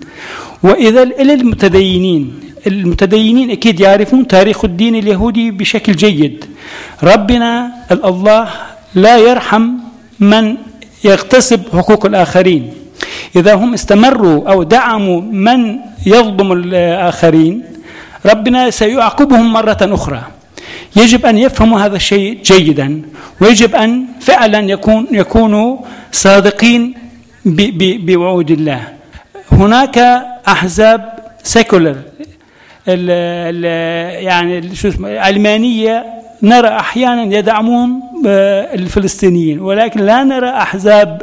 وإذا المتدينين أكيد يعرفون تاريخ الدين اليهودي بشكل جيد. ربنا الله لا يرحم من يغتصب حقوق الآخرين. إذا هم استمروا أو دعموا من يظلم الآخرين، ربنا سيعاقبهم مرة أخرى. يجب أن يفهموا هذا الشيء جيدا، ويجب أن فعلا يكونوا صادقين بوعود الله. هناك أحزاب سيكولر يعني علمانية، نرى أحيانا يدعمون الفلسطينيين، ولكن لا نرى أحزاب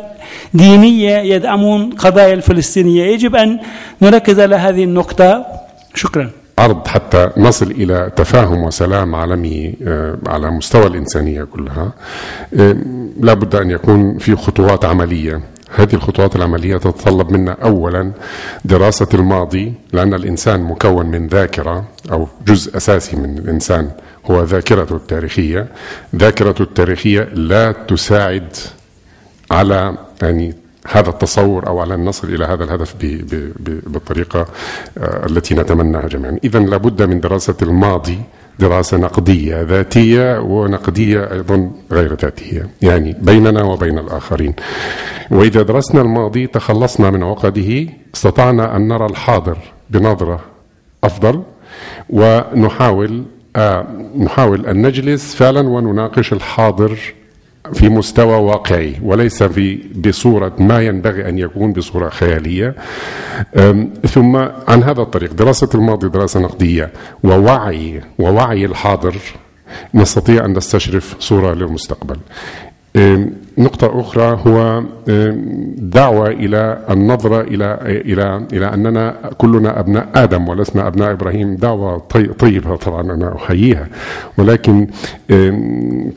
دينية يدعمون قضايا الفلسطينية. يجب أن نركز على هذه النقطة. شكرا. عرض حتى نصل إلى تفاهم وسلام عالمي على مستوى الإنسانية كلها، لا بد أن يكون في خطوات عملية. هذه الخطوات العملية تتطلب منا أولا دراسة الماضي، لأن الإنسان مكون من ذاكرة، أو جزء أساسي من الإنسان هو ذاكرته التاريخية. ذاكرته التاريخية لا تساعد على هذا التصور أو على أن نصل إلى هذا الهدف بالطريقة التي نتمناها جميعا. إذن لابد من دراسة الماضي دراسة نقدية ذاتية ونقدية أيضا غير ذاتية، يعني بيننا وبين الآخرين. وإذا درسنا الماضي تخلصنا من عقده، استطعنا أن نرى الحاضر بنظرة أفضل، ونحاول أن نجلس فعلا ونناقش الحاضر في مستوى واقعي، وليس بصورة ما ينبغي أن يكون بصورة خيالية. ثم عن هذا الطريق دراسة الماضي دراسة نقدية ووعي الحاضر، نستطيع أن نستشرف صورة للمستقبل. نقطة أخرى هو دعوة إلى النظرة إلى أننا كلنا أبناء آدم ولسنا أبناء إبراهيم. دعوة طيبة طبعا، أنا أحييها، ولكن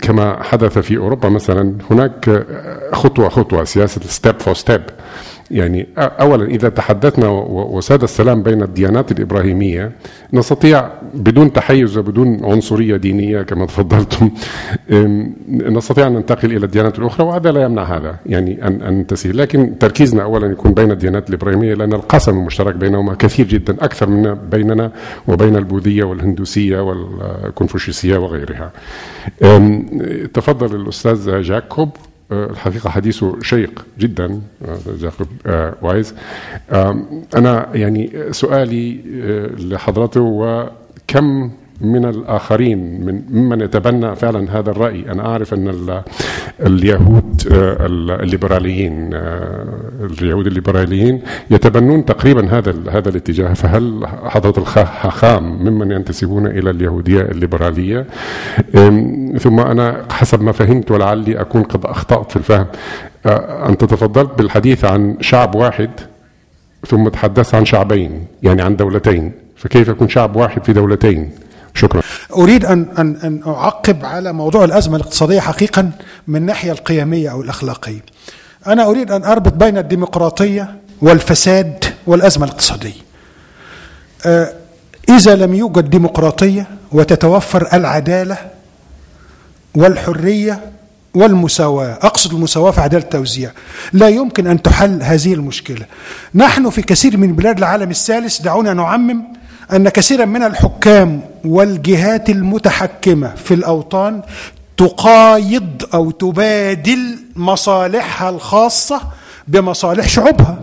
كما حدث في أوروبا مثلا، هناك خطوة سياسة ستيب فور ستيب. يعني أولا إذا تحدثنا وساد السلام بين الديانات الإبراهيمية، نستطيع بدون تحيز وبدون عنصرية دينية كما تفضلتم، نستطيع أن ننتقل إلى الديانات الأخرى، وهذا لا يمنع هذا يعني أن تسير. لكن تركيزنا أولا يكون بين الديانات الإبراهيمية، لأن القسم المشترك بينهما كثير جدا، أكثر من بيننا وبين البوذية والهندوسية والكونفوشيوسية وغيرها. تفضل الأستاذ جاكوب، الحقيقة حديثه شيق جدا جاكوب وايز. أنا يعني سؤالي لحضرته، وكم من الآخرين ممن يتبنى فعلا هذا الرأي؟ أنا أعرف أن اليهود الليبراليين يتبنون تقريبا هذا الاتجاه، فهل حضرة الخاخام ممن ينتسبون إلى اليهودية الليبرالية؟ ثم أنا حسب ما فهمت، ولعلي أكون قد أخطأت في الفهم، أنت تفضلت بالحديث عن شعب واحد ثم تحدثت عن شعبين، يعني عن دولتين، فكيف يكون شعب واحد في دولتين؟ شكرا. أريد أن أعقب على موضوع الأزمة الاقتصادية حقيقا من الناحية القيمية أو الأخلاقية. أنا أريد أن أربط بين الديمقراطية والفساد والأزمة الاقتصادية. إذا لم يوجد ديمقراطية وتتوفر العدالة والحرية والمساواة، أقصد المساواة في عدالة التوزيع، لا يمكن أن تحل هذه المشكلة. نحن في كثير من بلاد العالم الثالث، دعونا نعمم، أن كثيرا من الحكام والجهات المتحكمة في الأوطان تقايض أو تبادل مصالحها الخاصة بمصالح شعوبها،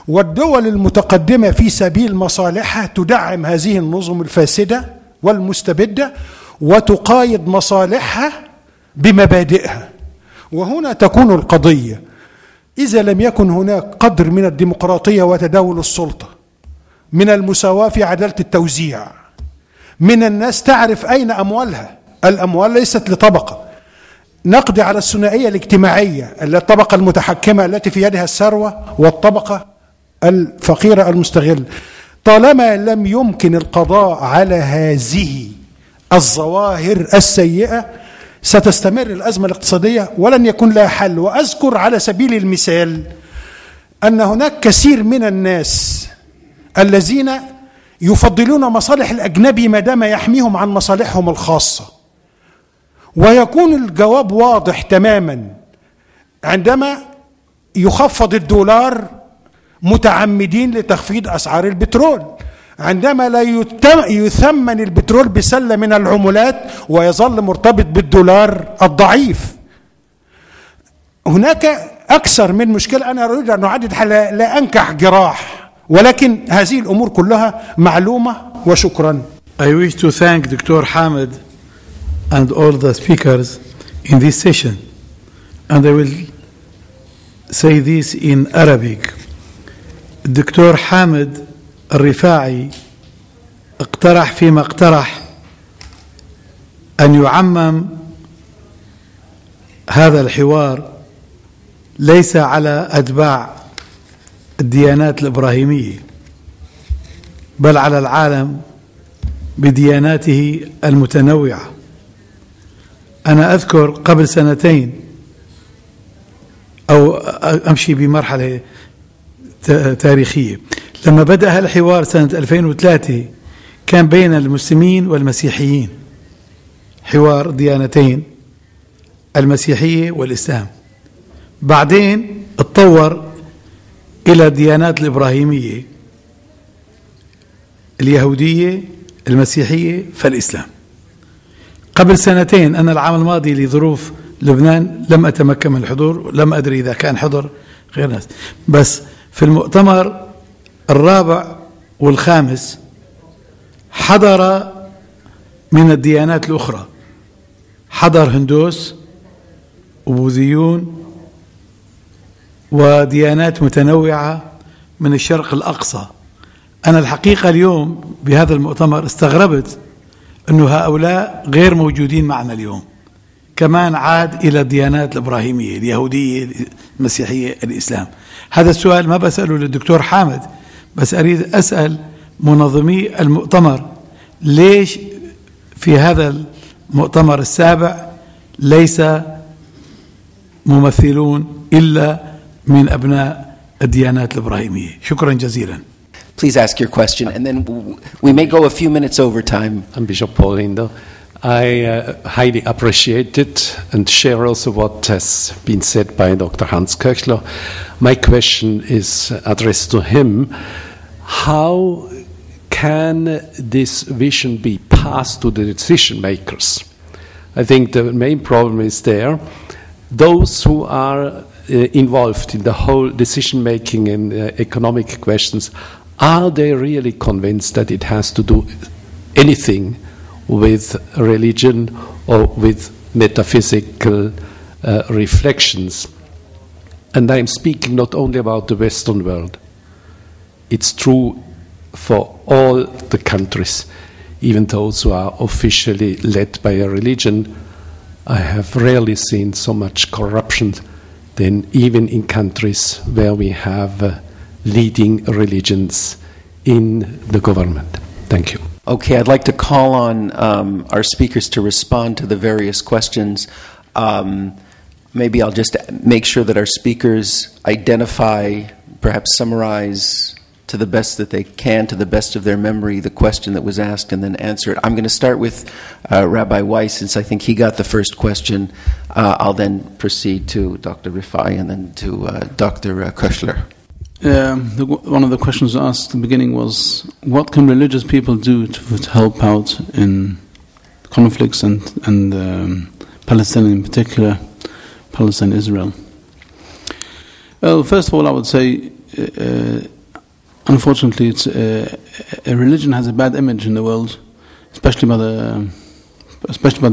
والدول المتقدمة في سبيل مصالحها تدعم هذه النظم الفاسدة والمستبدة وتقايض مصالحها بمبادئها. وهنا تكون القضية، إذا لم يكن هناك قدر من الديمقراطية وتداول السلطة، من المساواة في عدالة التوزيع، من الناس تعرف أين أموالها، الأموال ليست لطبقة، نقضي على الثنائية الاجتماعية، الطبقة المتحكمة التي في يدها الثروة والطبقة الفقيرة المستغلة. طالما لم يمكن القضاء على هذه الظواهر السيئة، ستستمر الأزمة الاقتصادية ولن يكون لها حل. وأذكر على سبيل المثال أن هناك كثير من الناس الذين يفضلون مصالح الأجنبي ما دام يحميهم عن مصالحهم الخاصة، ويكون الجواب واضح تماما عندما يخفض الدولار متعمدين لتخفيض أسعار البترول، عندما لا يثمن البترول بسلة من العملات ويظل مرتبط بالدولار الضعيف. هناك أكثر من مشكلة، أنا أريد أن أعدد لا أنكح جراح، ولكن هذه الأمور كلها معلومة. وشكرا. I wish to thank Dr. Hamid and all the speakers in this session, and I will say this in Arabic. Dr. Hamid الرفاعي اقترح فيما اقترح أن يعمم هذا الحوار ليس على أتباع الديانات الإبراهيمية، بل على العالم بدياناته المتنوعة. أنا أذكر قبل 2 سنين أو أمشي بمرحلة تاريخية. لما بدأ الحوار سنة 2003 كان بين المسلمين والمسيحيين، حوار ديانتين، المسيحية والإسلام. بعدين اتطور إلى الديانات الإبراهيمية، اليهودية، المسيحية، فالإسلام. قبل سنتين أنا العام الماضي لظروف لبنان لم أتمكن من الحضور، لم أدري إذا كان حضر غير ناس، بس في المؤتمر الرابع والخامس حضر من الديانات الأخرى، حضر هندوس وبوذيون وديانات متنوعة من الشرق الأقصى. أنا الحقيقة اليوم بهذا المؤتمر استغربت أنه هؤلاء غير موجودين معنا اليوم، كمان عاد إلى الديانات الإبراهيمية، اليهودية، المسيحية، الإسلام. هذا السؤال ما بسأله للدكتور حامد، بس أريد أسأل منظمي المؤتمر ليش في هذا المؤتمر السابع ليس ممثلون إلا من أبناء الديانات الإبراهيمية. شكرا جزيلا. Please ask your question, and then we may go a few minutes over time. I'm Bishop Paul Lindo. I highly appreciate it and share also what has been said by Dr. Hans Köchler. My question is addressed to him. How can this vision be passed to the decision makers? I think the main problem is there. Those who are involved in the whole decision making and economic questions, are they really convinced that it has to do anything with religion or with metaphysical reflections? And I'm speaking not only about the Western world. It's true for all the countries, even those who are officially led by a religion. I have rarely seen so much corruption than even in countries where we have leading religions in the government. Thank you. Okay, I'd like to call on our speakers to respond to the various questions. Maybe I'll just make sure that our speakers identify, perhaps summarize to the best that they can, to the best of their memory, the question that was asked, and then answer it. I'm going to start with Rabbi Weiss, since I think he got the first question. I'll then proceed to Dr. Rifai and then to Dr. Köchler. One of the questions asked at the beginning was, what can religious people do to help out in conflicts and Palestine in particular, Palestine-Israel? Well, first of all, I would say, unfortunately, it's a religion has a bad image in the world, especially by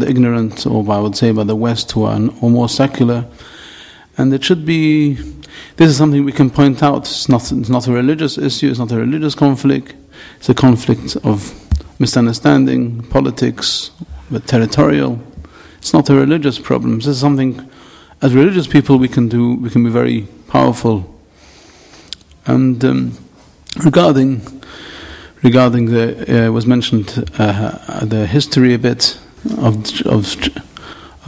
the ignorant, or I would say by the West, who are more secular. And it should be. This is something we can point out. It's not a religious issue. It's not a religious conflict. It's a conflict of misunderstanding, politics, but territorial. It's not a religious problem. This is something, as religious people, we can do. We can be very powerful. And regarding the was mentioned the history a bit of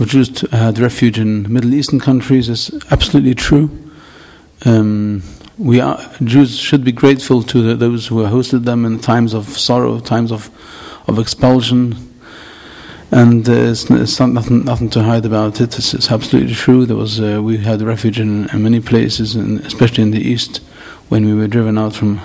Jews had refuge in Middle Eastern countries is absolutely true. Jews should be grateful to those who hosted them in times of sorrow, times of expulsion, and there's nothing to hide about it. It's absolutely true. We had refuge in many places, and especially in the East, when we were driven out from